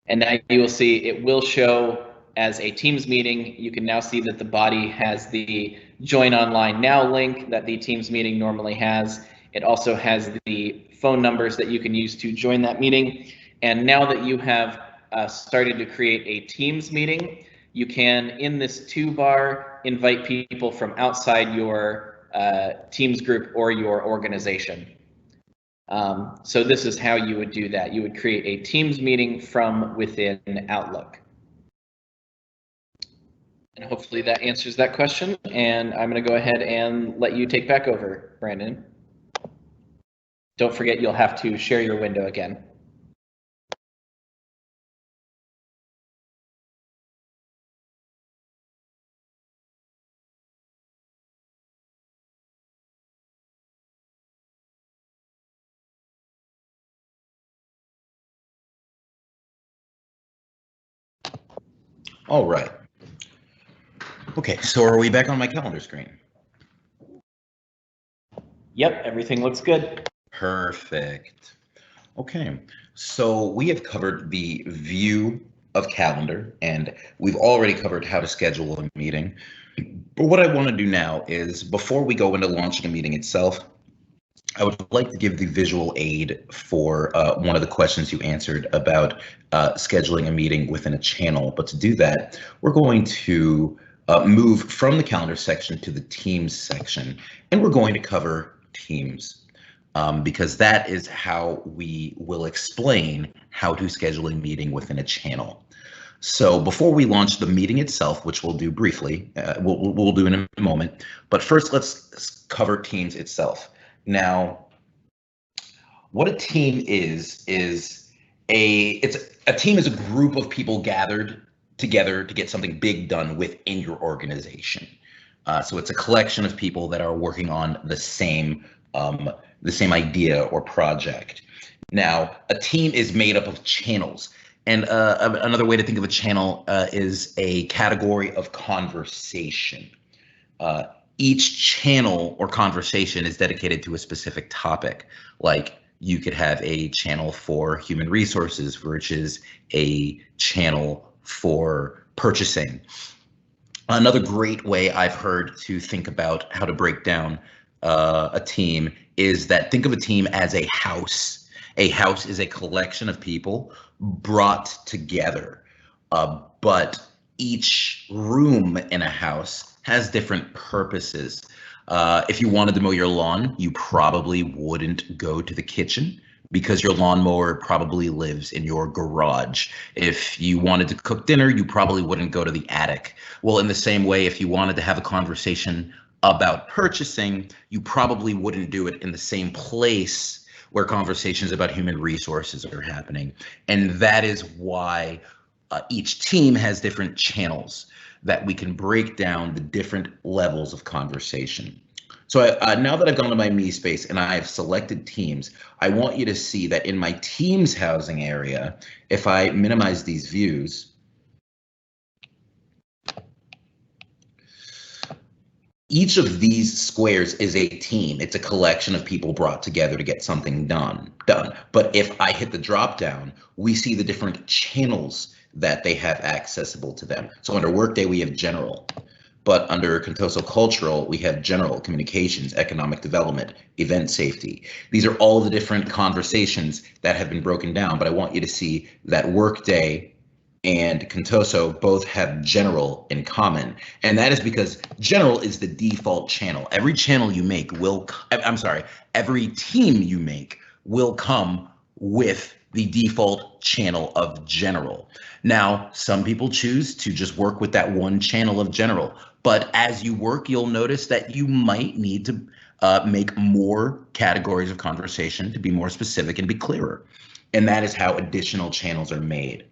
And now you will see it will show as a Teams meeting. You can now see that the body has the Join Online Now link that the Teams meeting normally has. It also has the phone numbers that you can use to join that meeting. And now that you have started to create a Teams meeting, you can, in this toolbar, invite people from outside your Teams group or your organization. So this is how you would do that. You would create a Teams meeting from within Outlook. And hopefully that answers that question. And I'm going to go ahead and let you take back over, Brandon. Don't forget, you'll have to share your window again. All right. Okay, so are we back on my calendar screen? Yep, everything looks good. Perfect. Okay, so we have covered the view of calendar, and we've already covered how to schedule a meeting. But what I want to do now is, before we go into launching a meeting itself, I would like to give the visual aid for one of the questions you answered about scheduling a meeting within a channel. But to do that, we're going to move from the calendar section to the Teams section, and we're going to cover Teams because that is how we will explain how to schedule a meeting within a channel. So before we launch the meeting itself, which we'll do briefly, we'll do in a moment, but first let's cover Teams itself. Now, what a team is a team is a group of people gathered together to get something big done within your organization. So it's a collection of people that are working on the same idea or project. Now, a team is made up of channels. And another way to think of a channel is a category of conversation. each channel or conversation is dedicated to a specific topic. Like you could have a channel for human resources, which is a channel for purchasing. Another great way I've heard to think about how to break down a team is that think of a team as a house. A house is a collection of people brought together, but each room in a house has different purposes. If you wanted to mow your lawn, you probably wouldn't go to the kitchen because your lawnmower probably lives in your garage. If you wanted to cook dinner, you probably wouldn't go to the attic. Well, in the same way, if you wanted to have a conversation about purchasing, you probably wouldn't do it in the same place where conversations about human resources are happening. And that is why each team has different channels that we can break down the different levels of conversation. So now that I've gone to my Me space and I've selected teams, I want you to see that in my teams housing area, if I minimize these views, each of these squares is a team. It's a collection of people brought together to get something done. But if I hit the drop down, we see the different channels that they have accessible to them. So under Workday, we have general. But under Contoso Cultural, we have general, communications, economic development, event safety. These are all the different conversations that have been broken down, but I want you to see that Workday and Contoso both have general in common. And that is because general is the default channel. Every channel you make will, every team you make will come with the default channel of general. Now, some people choose to just work with that one channel of general, but as you work, you'll notice that you might need to make more categories of conversation to be more specific and be clearer. And that is how additional channels are made.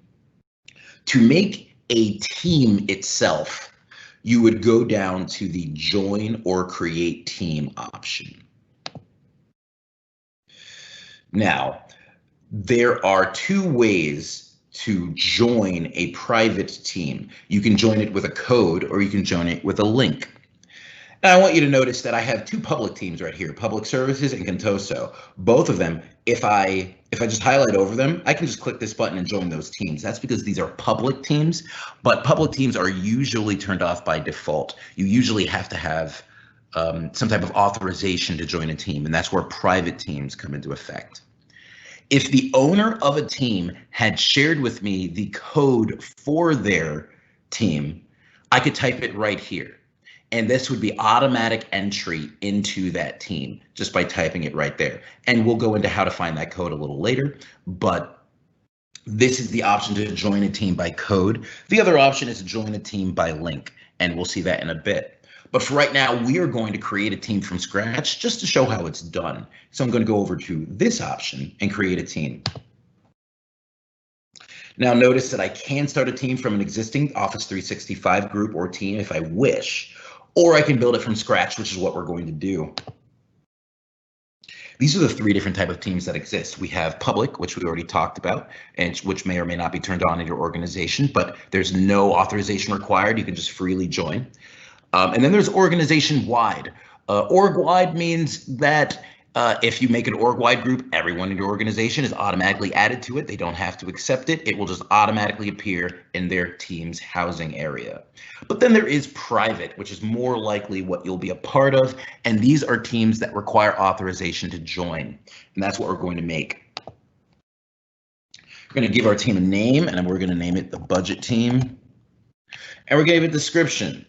To make a team itself, you would go down to the join or create team option. Now, there are two ways to join a private team. You can join it with a code or you can join it with a link. And I want you to notice that I have two public teams right here, Public Services and Contoso. Both of them, if I just highlight over them, I can just click this button and join those teams. That's because these are public teams, but public teams are usually turned off by default. You usually have to have some type of authorization to join a team, and that's where private teams come into effect. If the owner of a team had shared with me the code for their team, I could type it right here. And this would be automatic entry into that team just by typing it right there. And we'll go into how to find that code a little later, but this is the option to join a team by code. The other option is to join a team by link, and we'll see that in a bit. But for right now, we are going to create a team from scratch just to show how it's done. So I'm going to go over to this option and create a team. Now notice that I can start a team from an existing Office 365 group or team if I wish, or I can build it from scratch, which is what we're going to do. These are the three different types of teams that exist. We have public, which we already talked about, and which may or may not be turned on in your organization, but there's no authorization required. You can just freely join. And then there's organization-wide. Org-wide means that if you make an org-wide group, everyone in your organization is automatically added to it. They don't have to accept it. It will just automatically appear in their team's housing area. But then there is private, which is more likely what you'll be a part of. And these are teams that require authorization to join. And that's what we're going to make. We're going to give our team a name, and we're going to name it the budget team. And we're going to give it a description.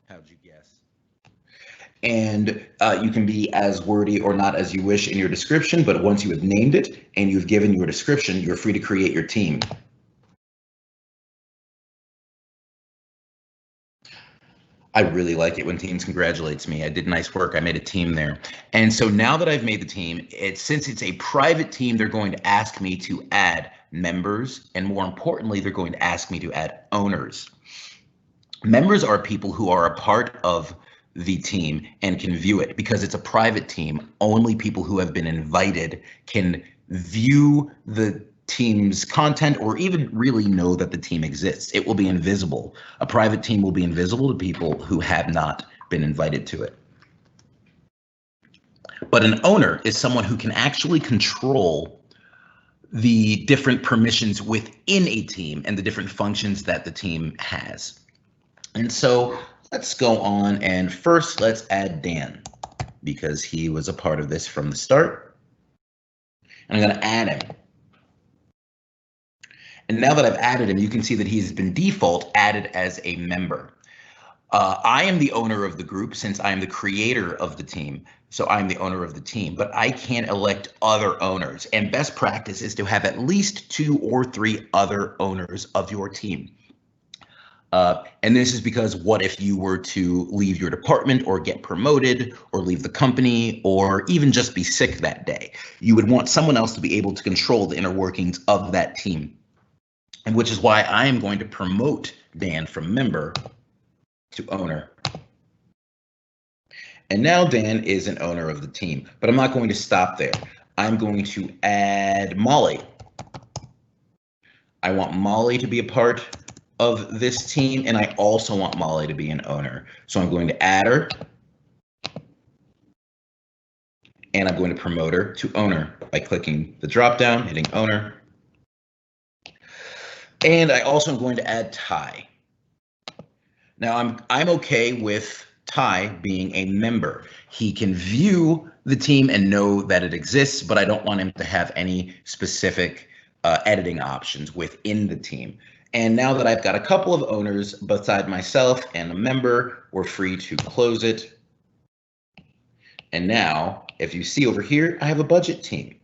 How'd you guess? And you can be as wordy or not as you wish in your description, but once you have named it and you've given your description, you're free to create your team. I really like it when Teams congratulates me. I did nice work. I made a team there. And so now that I've made the team, since it's a private team, they're going to ask me to add members, and more importantly, they're going to ask me to add owners. Members are people who are a part of the team and can view it. Because it's a private team, only people who have been invited can view the team's content or even really know that the team exists. It will be invisible. A private team will be invisible to people who have not been invited to it. But an owner is someone who can actually control the different permissions within a team and the different functions that the team has. And so let's go on, and first let's add Dan because he was a part of this from the start. And I'm going to add him. And now that I've added him, you can see that he's been default added as a member. I am the owner of the group since I am the creator of the team. So I'm the owner of the team, but I can't elect other owners. And best practice is to have at least 2 or 3 other owners of your team. And this is because what if you were to leave your department or get promoted or leave the company or even just be sick that day? You would want someone else to be able to control the inner workings of that team. And which is why I am going to promote Dan from member to owner. And now Dan is an owner of the team, but I'm not going to stop there. I'm going to add Molly. I want Molly to be a part of this team, and I also want Molly to be an owner. So I'm going to add her, and I'm going to promote her to owner by clicking the drop down, hitting owner. And I also am going to add Ty. Now I'm okay with Ty being a member. He can view the team and know that it exists, but I don't want him to have any specific editing options within the team. And now that I've got a couple of owners beside myself and a member, we're free to close it. And now, if you see over here, I have a budget team.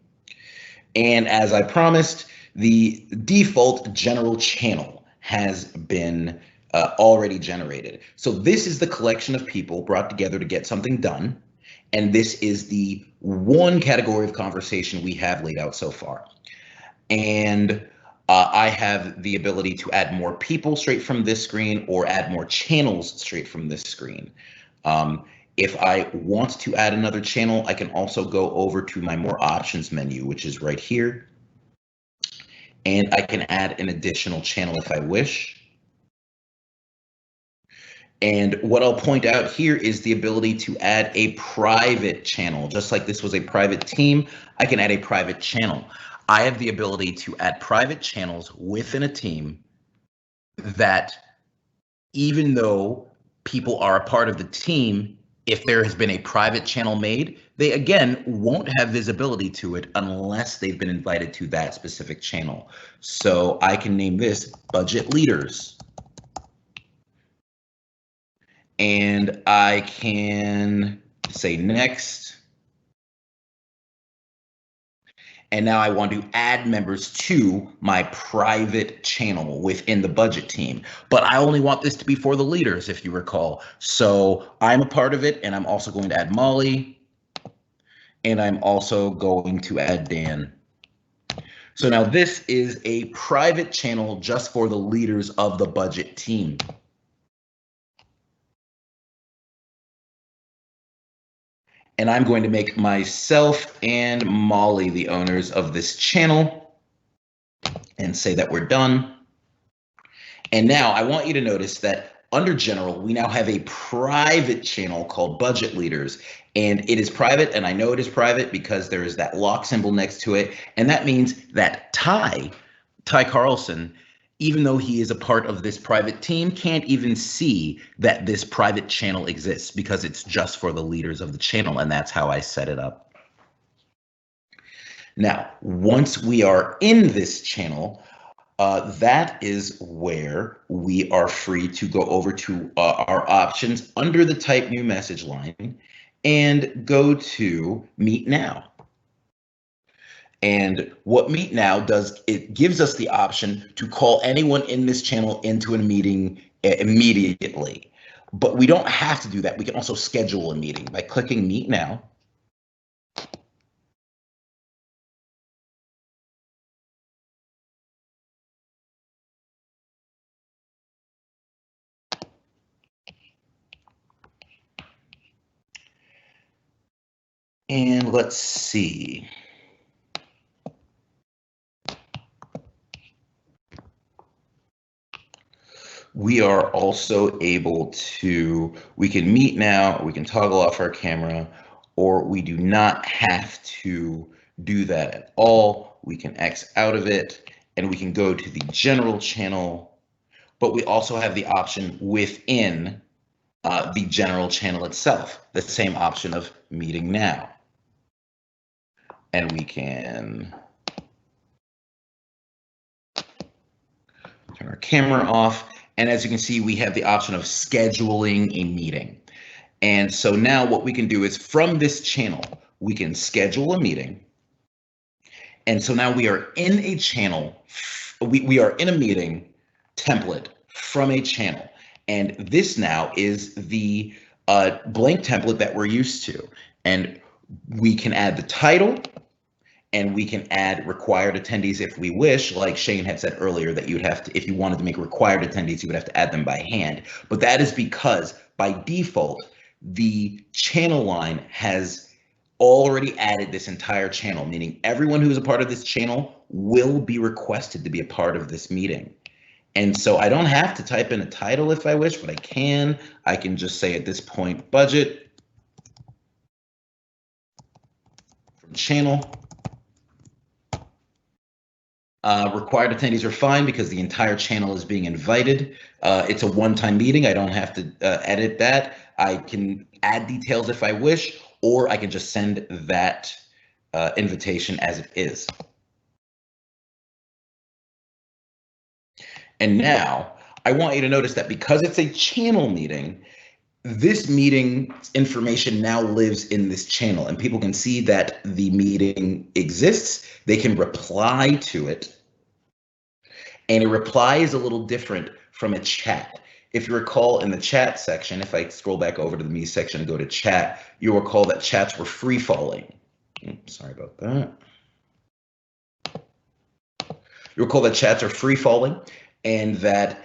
And as I promised, the default general channel has been already generated. So this is the collection of people brought together to get something done. And this is the one category of conversation we have laid out so far. And I have the ability to add more people straight from this screen or add more channels straight from this screen. If I want to add another channel, I can also go over to my more options menu, which is right here. And I can add an additional channel if I wish. And what I'll point out here is the ability to add a private channel. Just like this was a private team, I can add a private channel. I have the ability to add private channels within a team that even though people are a part of the team, if there has been a private channel made, they again won't have visibility to it unless they've been invited to that specific channel. So I can name this Budget Leaders. And I can say next. And now I want to add members to my private channel within the budget team. But I only want this to be for the leaders, if you recall. So I'm a part of it, and I'm also going to add Molly. And I'm also going to add Dan. So now this is a private channel just for the leaders of the budget team. And I'm going to make myself and Molly the owners of this channel and say that we're done. And now I want you to notice that under general, we now have a private channel called Budget Leaders. And it is private, and I know it is private because there is that lock symbol next to it. And that means that Ty Carlson, even though he is a part of this private team, can't even see that this private channel exists because it's just for the leaders of the channel, and that's how I set it up. Now, once we are in this channel, that is where we are free to go over to our options under the type new message line and go to Meet Now. And what Meet Now does, it gives us the option to call anyone in this channel into a meeting immediately. But we don't have to do that. We can also schedule a meeting by clicking Meet Now. And let's see. we are also able to, we can meet now, we can toggle off our camera, or we do not have to do that at all. We can X out of it and we can go to the general channel, but we also have the option within the general channel itself, the same option of meeting now. And we can turn our camera off. And as you can see, we have the option of scheduling a meeting. And so now what we can do is from this channel, we can schedule a meeting. And so now we are in a channel, we are in a meeting template from a channel. And this now is the blank template that we're used to. And we can add the title, and we can add required attendees if we wish, like Shane had said earlier, that you'd have to, if you wanted to make required attendees, you would have to add them by hand. But that is because by default, the channel line has already added this entire channel, meaning everyone who is a part of this channel will be requested to be a part of this meeting. And so I don't have to type in a title if I wish, but I can. I can just say at this point, budget from channel. Required attendees are fine because the entire channel is being invited. It's a one-time meeting. I don't have to edit that. I can add details if I wish, or I can just send that invitation as it is. And now I want you to notice that because it's a channel meeting, this meeting information now lives in this channel, and people can see that the meeting exists. They can reply to it. And a reply is a little different from a chat. If you recall in the chat section, if I scroll back over to the me section and go to chat, you'll recall that chats were free falling. Sorry about that. You'll recall that chats are free falling and that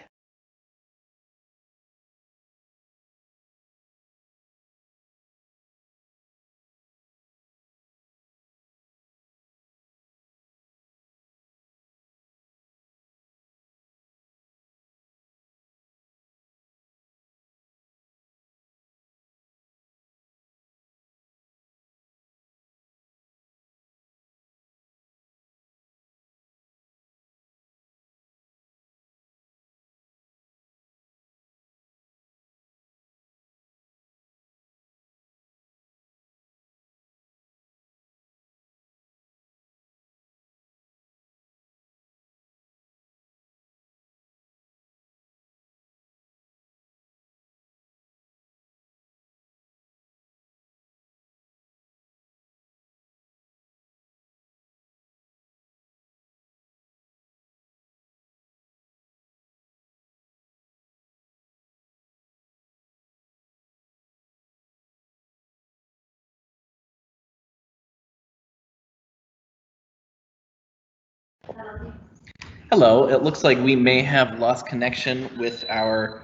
Hello, it looks like we may have lost connection with our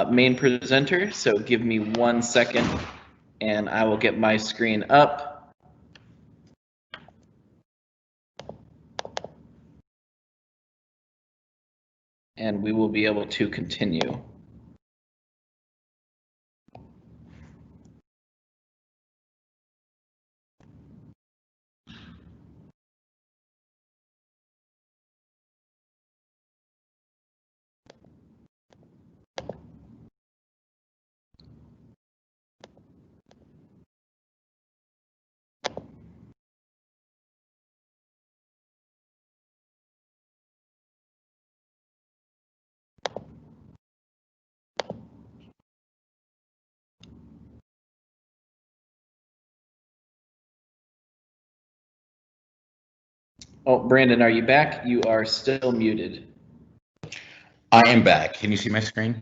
main presenter, so give me 1 second and I will get my screen up. And we will be able to continue. Oh, Brandon, are you back? You are still muted. I am back. Can you see my screen?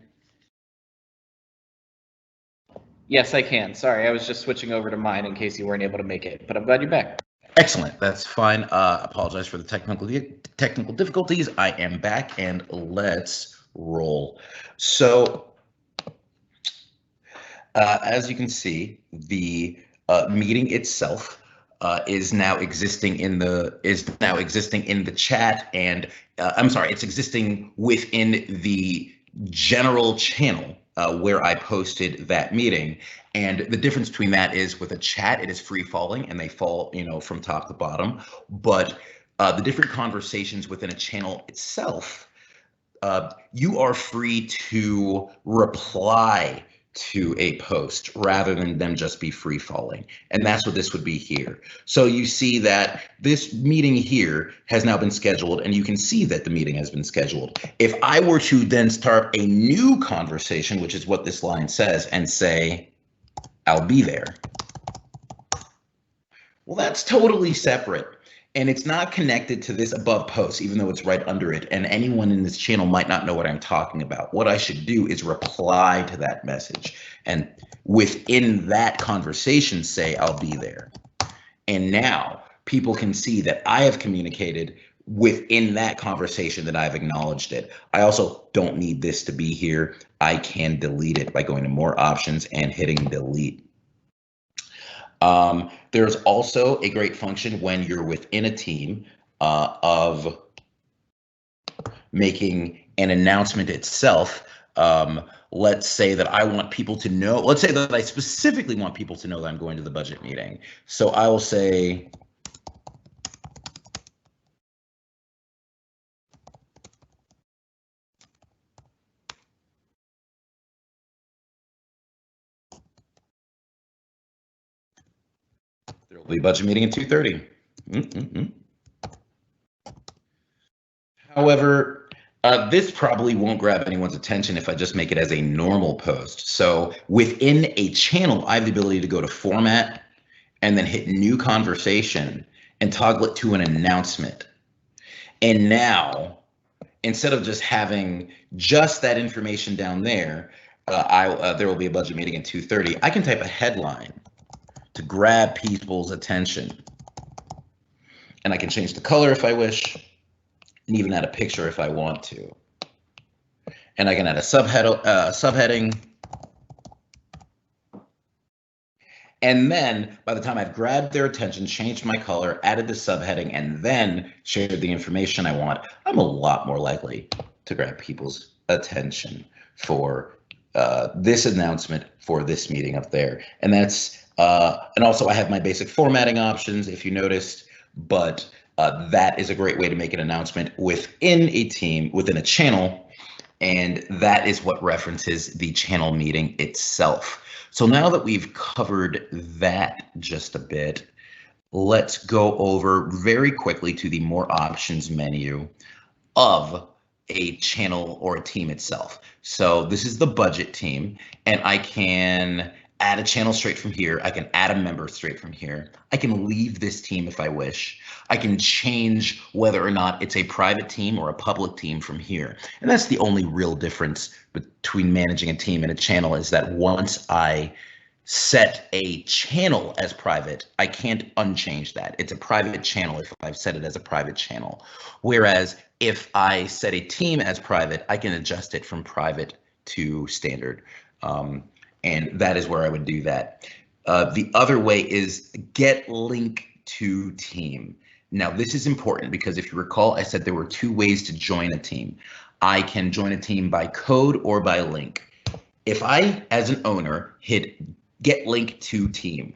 Yes, I can. Sorry, I was just switching over to mine in case you weren't able to make it, but I'm glad you're back. Excellent. That's fine. Apologize for the technical difficulties. I am back, and let's roll. So, as you can see, the meeting itself is now existing in the chat, and I'm sorry, it's existing within the general channel where I posted that meeting. And the difference between that is with a chat, it is free falling and they fall, from top to bottom. But the different conversations within a channel itself, you are free to reply to a post rather than them just be free falling. And that's what this would be here. So you see that this meeting here has now been scheduled, and you can see that the meeting has been scheduled. If I were to then start a new conversation, which is what this line says, and say, I'll be there. Well, that's totally separate. And it's not connected to this above post, even though it's right under it. And anyone in this channel might not know what I'm talking about. What I should do is reply to that message. And within that conversation, say, I'll be there. And now people can see that I have communicated within that conversation, that I've acknowledged it. I also don't need this to be here. I can delete it by going to more options and hitting delete. There's also a great function when you're within a team of making an announcement itself. Let's say that I want people to know, let's say that I specifically want people to know that I'm going to the budget meeting. So I will say, there will be a budget meeting at 2:30. However, this probably won't grab anyone's attention if I just make it as a normal post. So within a channel, I have the ability to go to format and then hit new conversation and toggle it to an announcement. And now, instead of just having just that information down there, there will be a budget meeting at 2:30. I can type a headline to grab people's attention. And I can change the color if I wish, and even add a picture if I want to. And I can add a subheading. And then by the time I've grabbed their attention, changed my color, added the subheading, and then shared the information I want, I'm a lot more likely to grab people's attention for this announcement for this meeting up there. And that's and also I have my basic formatting options, if you noticed, but that is a great way to make an announcement within a team, within a channel, and that is what references the channel meeting itself. So now that we've covered that just a bit, let's go over very quickly to the more options menu of a channel or a team itself. So this is the budget team, and I can add a channel straight from here. I can add a member straight from here. I can leave this team if I wish. I can change whether or not it's a private team or a public team from here. And that's the only real difference between managing a team and a channel, is that once I set a channel as private, I can't unchange that. It's a private channel if I've set it as a private channel. Whereas if I set a team as private, I can adjust it from private to standard. And that is where I would do that. The other way is get link to team. Now, this is important because if you recall, I said there were two ways to join a team. I can join a team by code or by link. If I, as an owner, hit get link to team,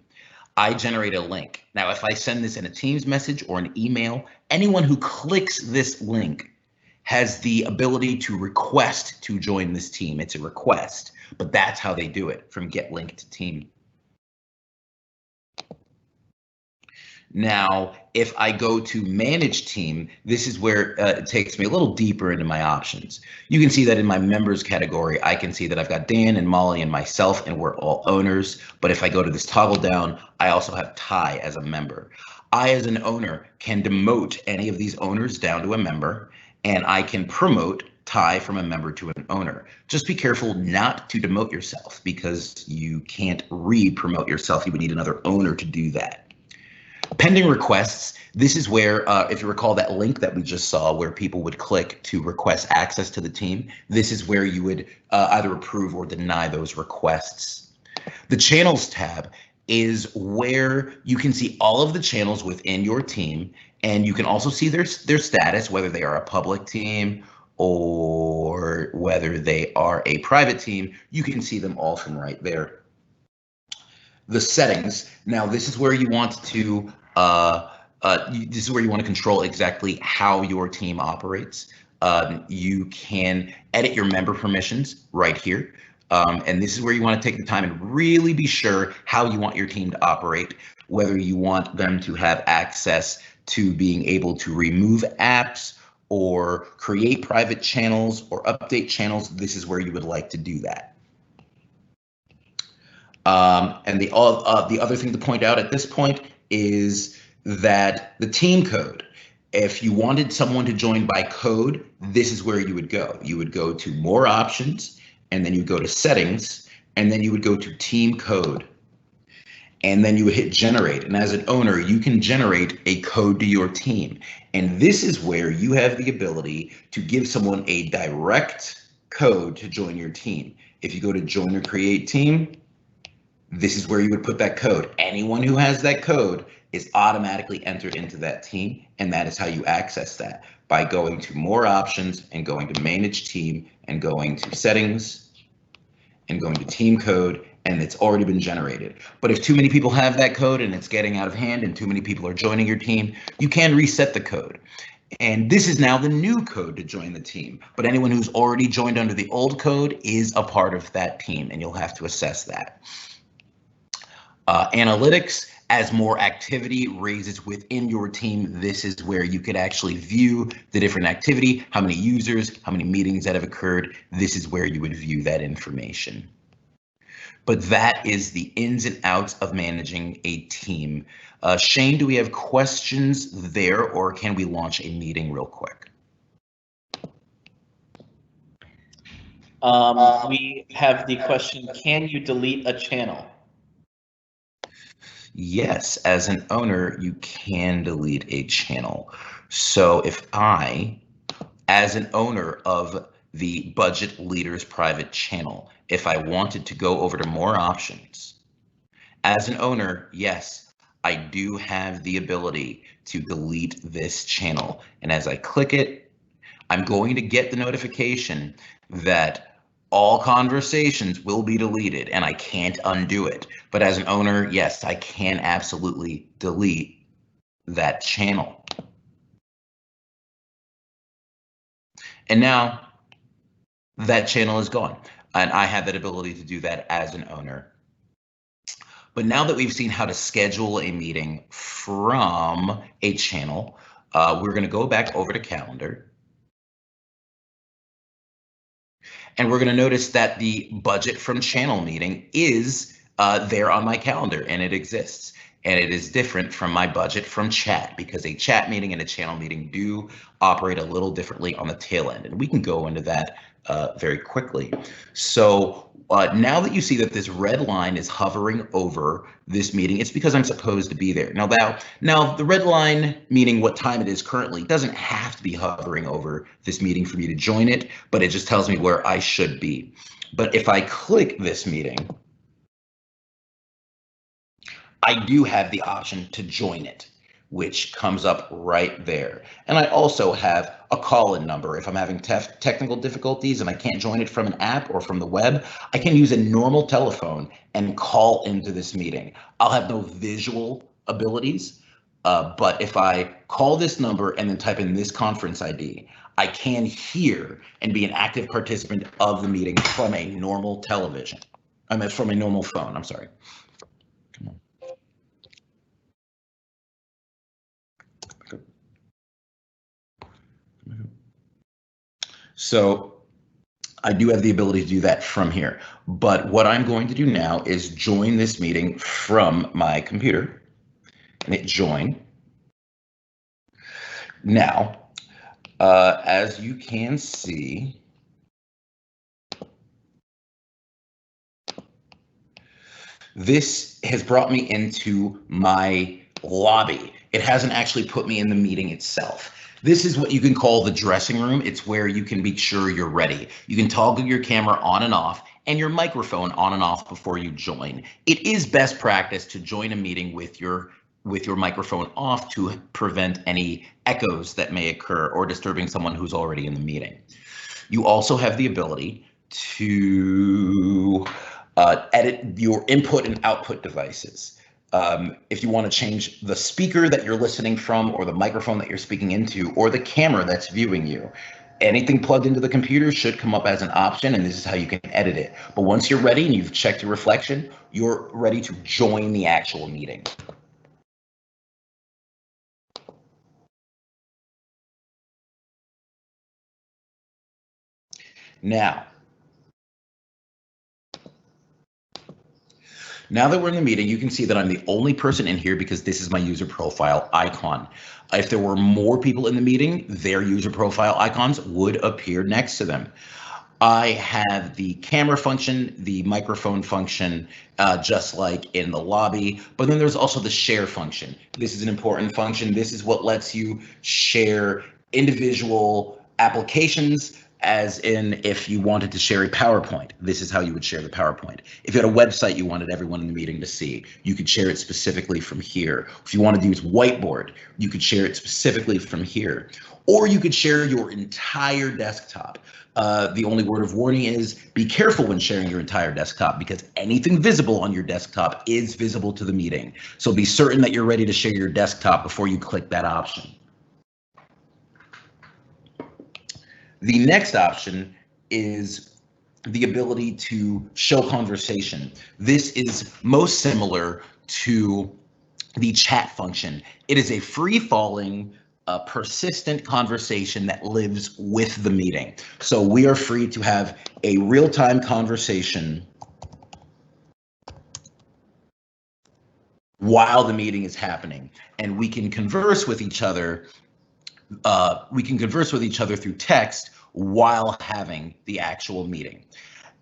I generate a link. Now, if I send this in a Teams message or an email, anyone who clicks this link has the ability to request to join this team. It's a request, but that's how they do it, from get link to team. Now, if I go to manage team, this is where it takes me a little deeper into my options. You can see that in my members category, I can see that I've got Dan and Molly and myself, and we're all owners. But if I go to this toggle down, I also have Ty as a member. I, as an owner, can demote any of these owners down to a member, and I can promote Ty from a member to an owner. Just be careful not to demote yourself, because you can't re-promote yourself. You would need another owner to do that. Pending requests, this is where, if you recall that link that we just saw where people would click to request access to the team, this is where you would either approve or deny those requests. The channels tab is where you can see all of the channels within your team, and you can also see their status, whether they are a public team or whether they are a private team, you can see them all from right there. The settings. Now, this is where you want to this is where you want to control exactly how your team operates. You can edit your member permissions right here. And this is where you want to take the time and really be sure how you want your team to operate, whether you want them to have access to being able to remove apps or create private channels or update channels. This is where you would like to do that. And the other thing to point out at this point is that the team code, if you wanted someone to join by code, this is where you would go. You would go to more options, and then you go to settings, and then you would go to team code. And then you would hit generate. And as an owner, you can generate a code to your team. And this is where you have the ability to give someone a direct code to join your team. If you go to join or create team, this is where you would put that code. Anyone who has that code is automatically entered into that team. And that is how you access that, by going to more options and going to manage team and going to settings and going to team code, and it's already been generated. But if too many people have that code and it's getting out of hand and too many people are joining your team, you can reset the code. And this is now the new code to join the team. But anyone who's already joined under the old code is a part of that team, and you'll have to assess that. Analytics, as more activity raises within your team, this is where you could actually view the different activity, how many users, how many meetings that have occurred. This is where you would view that information. But that is the ins and outs of managing a team. Shane, do we have questions there, or can we launch a meeting real quick? We have the question, can you delete a channel? Yes, as an owner, you can delete a channel. So if I, as an owner of the Budget Leaders private channel, if I wanted to go over to more options, as an owner, yes, I do have the ability to delete this channel. And as I click it, I'm going to get the notification that all conversations will be deleted and I can't undo it. But as an owner, yes, I can absolutely delete that channel. And now that channel is gone, and I have that ability to do that as an owner. But now that we've seen how to schedule a meeting from a channel, we're going to go back over to calendar. And we're going to notice that the budget from channel meeting is there on my calendar, and it exists. And it is different from my budget from chat, because a chat meeting and a channel meeting do operate a little differently on the tail end. And we can go into that very quickly. So now that you see that this red line is hovering over this meeting, it's because I'm supposed to be there. Now the red line, meaning what time it is currently, doesn't have to be hovering over this meeting for me to join it, but it just tells me where I should be. But if I click this meeting, I do have the option to join it, which comes up right there. And I also have a call-in number. If I'm having technical difficulties and I can't join it from an app or from the web, I can use a normal telephone and call into this meeting. I'll have no visual abilities, but if I call this number and then type in this conference ID, I can hear and be an active participant of the meeting from a normal television. I mean, from a normal phone, I'm sorry. Come on. So I do have the ability to do that from here, but what I'm going to do now is join this meeting from my computer and hit join. Now, as you can see, this has brought me into my lobby. It hasn't actually put me in the meeting itself. This is what you can call the dressing room. It's where you can be sure you're ready. You can toggle your camera on and off and your microphone on and off before you join. It is best practice to join a meeting with your with your microphone off to prevent any echoes that may occur or disturbing someone who's already in the meeting. You also have the ability to edit your input and output devices. If you want to change the speaker that you're listening from, or the microphone that you're speaking into, or the camera that's viewing you, anything plugged into the computer should come up as an option, and this is how you can edit it. But once you're ready and you've checked your reflection, you're ready to join the actual meeting. Now that we're in the meeting, you can see that I'm the only person in here because this is my user profile icon. If there were more people in the meeting, their user profile icons would appear next to them. I have the camera function, the microphone function, just like in the lobby, but then there's also the share function. This is an important function. This is what lets you share individual applications, as in if you wanted to share a PowerPoint, this is how you would share the PowerPoint. If you had a website you wanted everyone in the meeting to see, you could share it specifically from here. If you wanted to use Whiteboard, you could share it specifically from here. Or you could share your entire desktop. The only word of warning is be careful when sharing your entire desktop, because anything visible on your desktop is visible to the meeting. So be certain that you're ready to share your desktop before you click that option. The next option is the ability to show conversation. This is most similar to the chat function. It is a free-falling, persistent conversation that lives with the meeting. So we are free to have a real-time conversation while the meeting is happening, and we can converse with each other. Through text while having the actual meeting.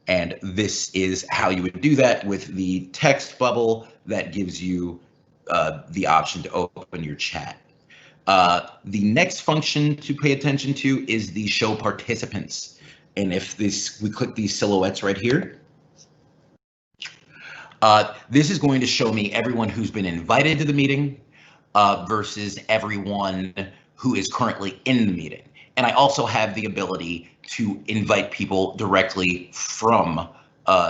And this is how you would do that with the text bubble that gives you the option to open your chat. The next function to pay attention to is the show participants. And if we click these silhouettes right here, this is going to show me everyone who's been invited to the meeting versus everyone who is currently in the meeting. And I also have the ability to invite people directly from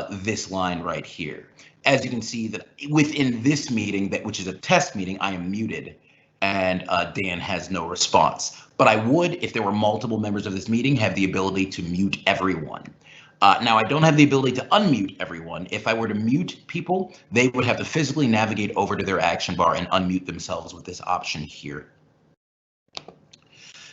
this line right here. As you can see, that within this meeting, which is a test meeting, I am muted, and Dan has no response. But I would, if there were multiple members of this meeting, have the ability to mute everyone. Now, I don't have the ability to unmute everyone. If I were to mute people, they would have to physically navigate over to their action bar and unmute themselves with this option here.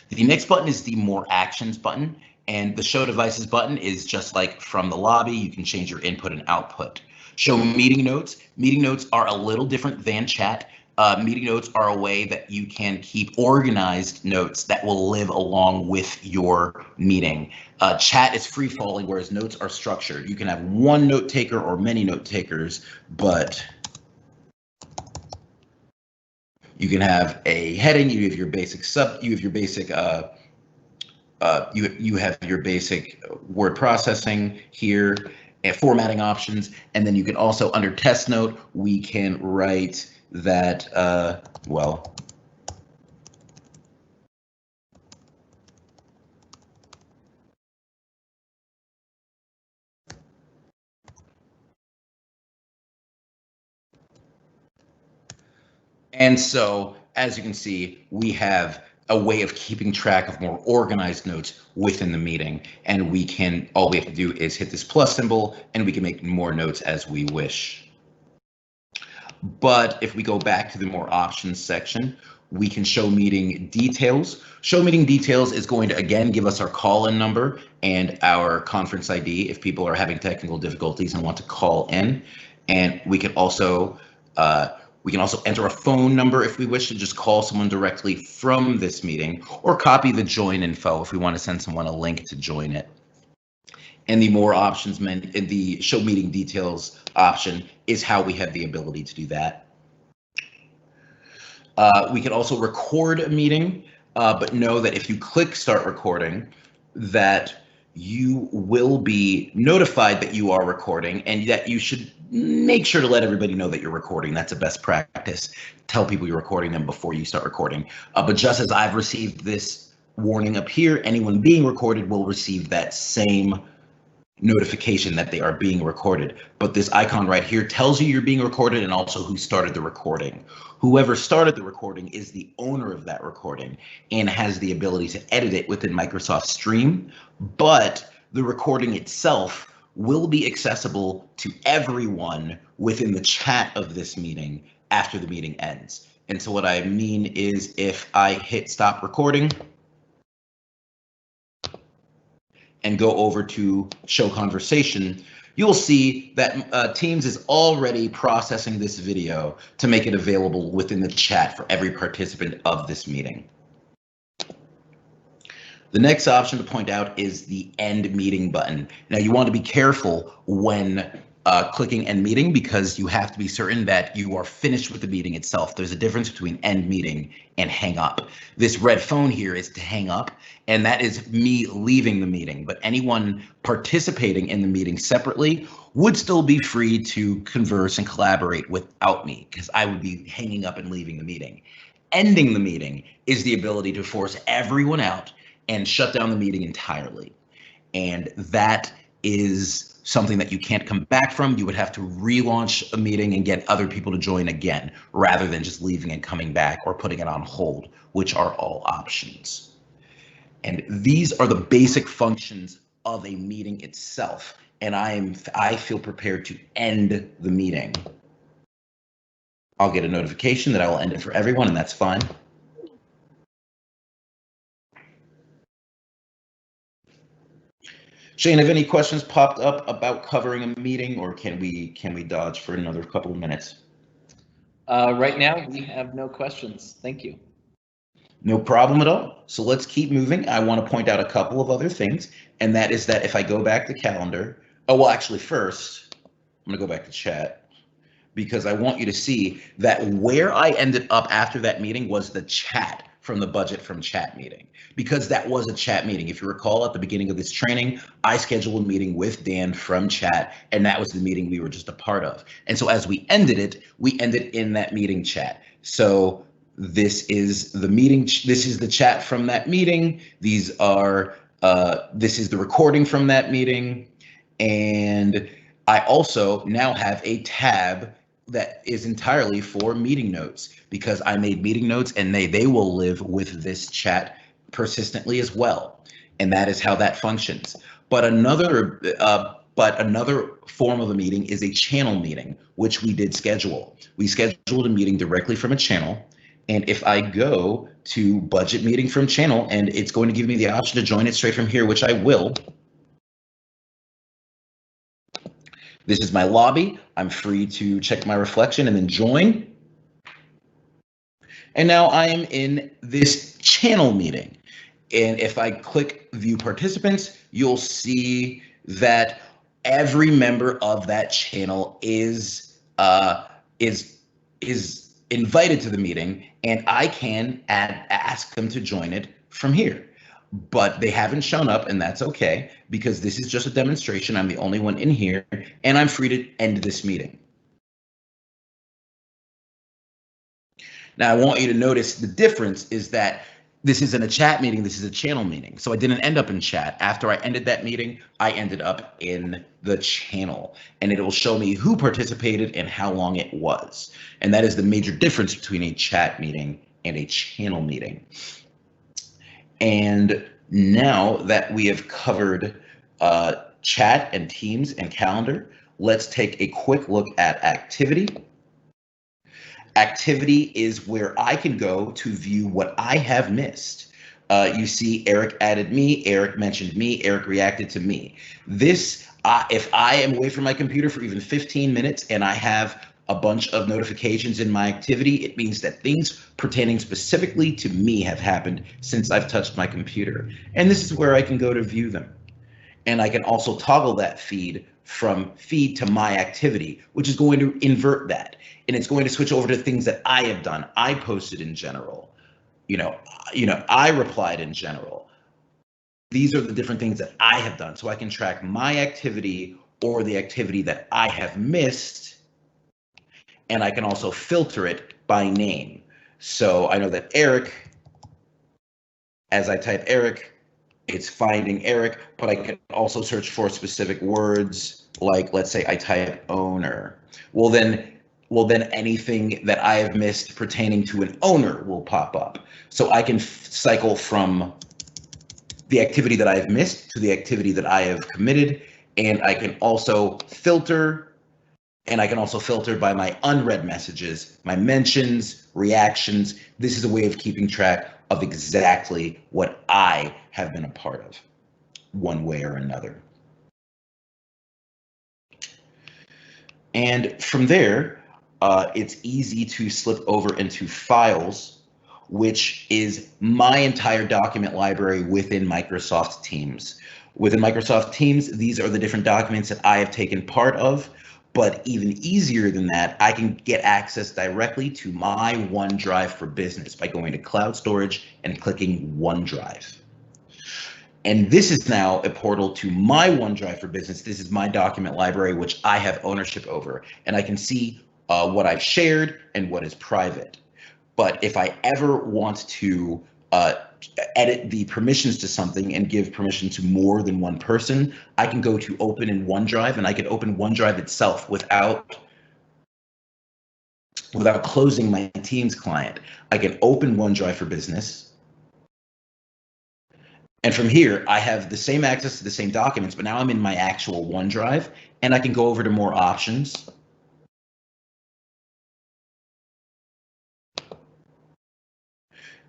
The next button is the More Actions button, and the Show Devices button is just like from the lobby. You can change your input and output. Show meeting notes. Meeting notes are a little different than chat. Meeting notes are a way that you can keep organized notes that will live along with your meeting. Chat is free falling, whereas notes are structured. You can have one note taker or many note takers, but you can have a heading. You have your basic you have your basic you have your basic word processing here and formatting options, and then you can also, under test note, we can write that well, and so as you can see, we have a way of keeping track of more organized notes within the meeting, and all we have to do is hit this plus symbol and we can make more notes as we wish. But if we go back to the more options section, we can show meeting details. Show meeting details is going to again give us our call-in number and our conference ID if people are having technical difficulties and want to call in. And we can also enter a phone number if we wish to just call someone directly from this meeting, or copy the join info if we want to send someone a link to join it. And the more options in the show meeting details option is how we have the ability to do that. We can also record a meeting, but know that if you click start recording, that you will be notified that you are recording, and that you should make sure to let everybody know that you're recording. That's a best practice. Tell people you're recording them before you start recording. But just as I've received this warning up here, anyone being recorded will receive that same notification that they are being recorded. But this icon right here tells you you're being recorded, and also who started the recording. Whoever started the recording is the owner of that recording and has the ability to edit it within Microsoft Stream, but the recording itself will be accessible to everyone within the chat of this meeting after the meeting ends. And so what I mean is, if I hit stop recording and go over to show conversation, you'll see that Teams is already processing this video to make it available within the chat for every participant of this meeting. The next option to point out is the end meeting button. Now, you want to be careful when clicking end meeting, because you have to be certain that you are finished with the meeting itself. There's a difference between end meeting and hang up. This red phone here is to hang up, and that is me leaving the meeting. But anyone participating in the meeting separately would still be free to converse and collaborate without me, because I would be hanging up and leaving the meeting. Ending the meeting is the ability to force everyone out and shut down the meeting entirely. And that is something that you can't come back from. You would have to relaunch a meeting and get other people to join again, rather than just leaving and coming back or putting it on hold, which are all options. And these are the basic functions of a meeting itself. And I feel prepared to end the meeting. I'll get a notification that I will end it for everyone, and that's fine. Shane, have any questions popped up about covering a meeting, or can we dodge for another couple of minutes? Right now, we have no questions. Thank you. No problem at all. So let's keep moving. I want to point out a couple of other things, and that is that if I go back to calendar, well, actually, first, I'm going to go back to chat, because I want you to see that where I ended up after that meeting was the chat from the Budget from Chat meeting, because that was a chat meeting. If you recall, at the beginning of this training, I scheduled a meeting with Dan from chat, and that was the meeting we were just a part of. And so as we ended it, we ended in that meeting chat. So this is the meeting. This is the chat from that meeting. These are, this is the recording from that meeting. And I also now have a tab that is entirely for meeting notes, because I made meeting notes, and they will live with this chat persistently as well. And that is how that functions. But another form of a meeting is a channel meeting, which we did schedule. We scheduled a meeting directly from a channel. And if I go to budget meeting from channel, and it's going to give me the option to join it straight from here, which I will. This is my lobby. I'm free to check my reflection and then join. And now I am in this channel meeting. And if I click view participants, you'll see that every member of that channel is invited to the meeting, and I can ask them to join it from here. But they haven't shown up, and that's okay, because this is just a demonstration. I'm the only one in here, and I'm free to end this meeting. Now, I want you to notice the difference is that this isn't a chat meeting, this is a channel meeting. So I didn't end up in chat. After I ended that meeting, I ended up in the channel, and it will show me who participated and how long it was. And that is the major difference between a chat meeting and a channel meeting. And now that we have covered chat and Teams and calendar, let's take a quick look at activity. Activity is where I can go to view what I have missed. You see Eric added me, Eric mentioned me, Eric reacted to me. This, if I am away from my computer for even 15 minutes and I have a bunch of notifications in my activity, it means that things pertaining specifically to me have happened since I've touched my computer. And this is where I can go to view them. And I can also toggle that feed from feed to my activity, which is going to invert that. And it's going to switch over to things that I have done. I posted in general, I replied in general. these are the different things that I have done. So I can track my activity or the activity that I have missed, and I can also filter it by name. So I know that Eric, as I type Eric, it's finding Eric, but I can also search for specific words, like let's say I type owner. Well then anything that I have missed pertaining to an owner will pop up. So I can cycle from the activity that I've missed to the activity that I have committed, and I can also filter, and I can also filter by my unread messages, my mentions, reactions. This is a way of keeping track of exactly what I have been a part of, one way or another. And from there, it's easy to slip over into files, which is my entire document library within Microsoft Teams. Within Microsoft Teams, these are the different documents that I have taken part of. But even easier than that, I can get access directly to my OneDrive for Business by going to Cloud Storage and clicking OneDrive. And this is now a portal to my OneDrive for Business. This is my document library, which I have ownership over, and I can see what I've shared and what is private. But if I ever want to edit the permissions to something and give permission to more than one person, I can go to open in OneDrive, and I can open OneDrive itself without closing my Teams client. I can open OneDrive for Business, and from here I have the same access to the same documents, but now I'm in my actual OneDrive, and I can go over to more options.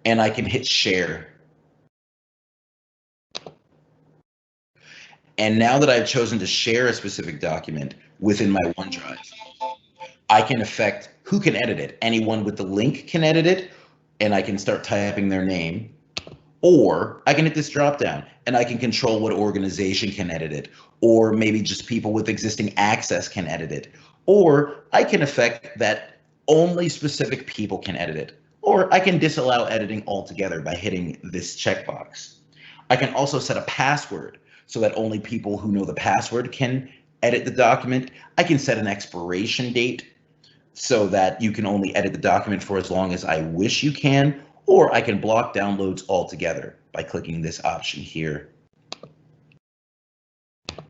And I can hit share. And now that I've chosen to share a specific document within my OneDrive, I can affect who can edit it. Anyone with the link can edit it, and I can start typing their name. Or I can hit this drop down and I can control what organization can edit it, or maybe just people with existing access can edit it. Or I can affect that only specific people can edit it. Or I can disallow editing altogether by hitting this checkbox. I can also set a password so that only people who know the password can edit the document. I can set an expiration date so that you can only edit the document for as long as I wish you can, or I can block downloads altogether by clicking this option here.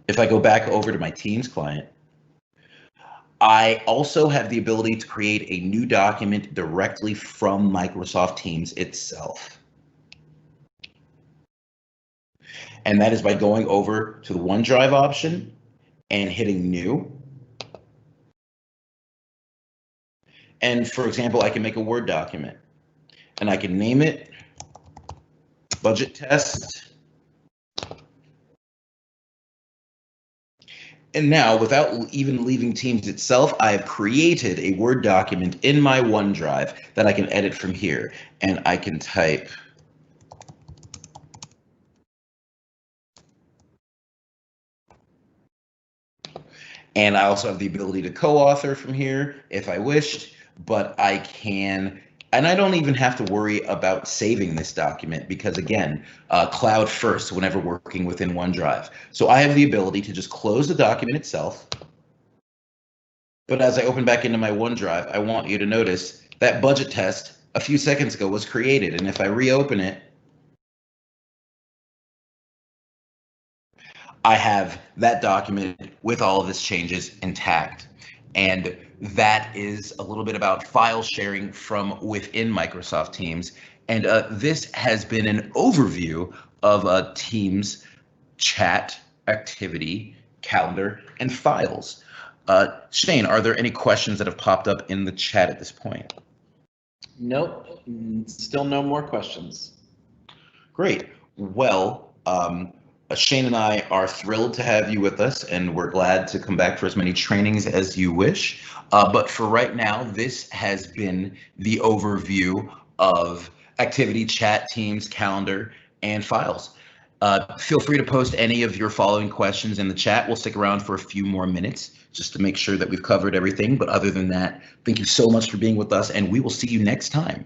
If I go back over to my Teams client, I also have the ability to create a new document directly from Microsoft Teams itself. And that is by going over to the OneDrive option and hitting new. And for example, I can make a Word document and I can name it budget test. And now, without even leaving Teams itself, I have created a Word document in my OneDrive that I can edit from here. And I can type and I also have the ability to co-author from here if I wished, but I can, and I don't even have to worry about saving this document because again, cloud first whenever working within OneDrive. So I have the ability to just close the document itself. But as I open back into my OneDrive, I want you to notice that budget test a few seconds ago was created. And if I reopen it, I have that document with all of its changes intact. And that is a little bit about file sharing from within Microsoft Teams. And this has been an overview of Teams chat, activity, calendar, and files. Shane, are there any questions that have popped up in the chat at this point? Nope, still no more questions. Great. Well, Shane and I are thrilled to have you with us, and we're glad to come back for as many trainings as you wish. But for right now, this has been the overview of activity, chat, Teams, calendar, and files. Feel free to post any of your following questions in the chat. We'll stick around for a few more minutes just to make sure that we've covered everything. But other than that, thank you so much for being with us, and we will see you next time.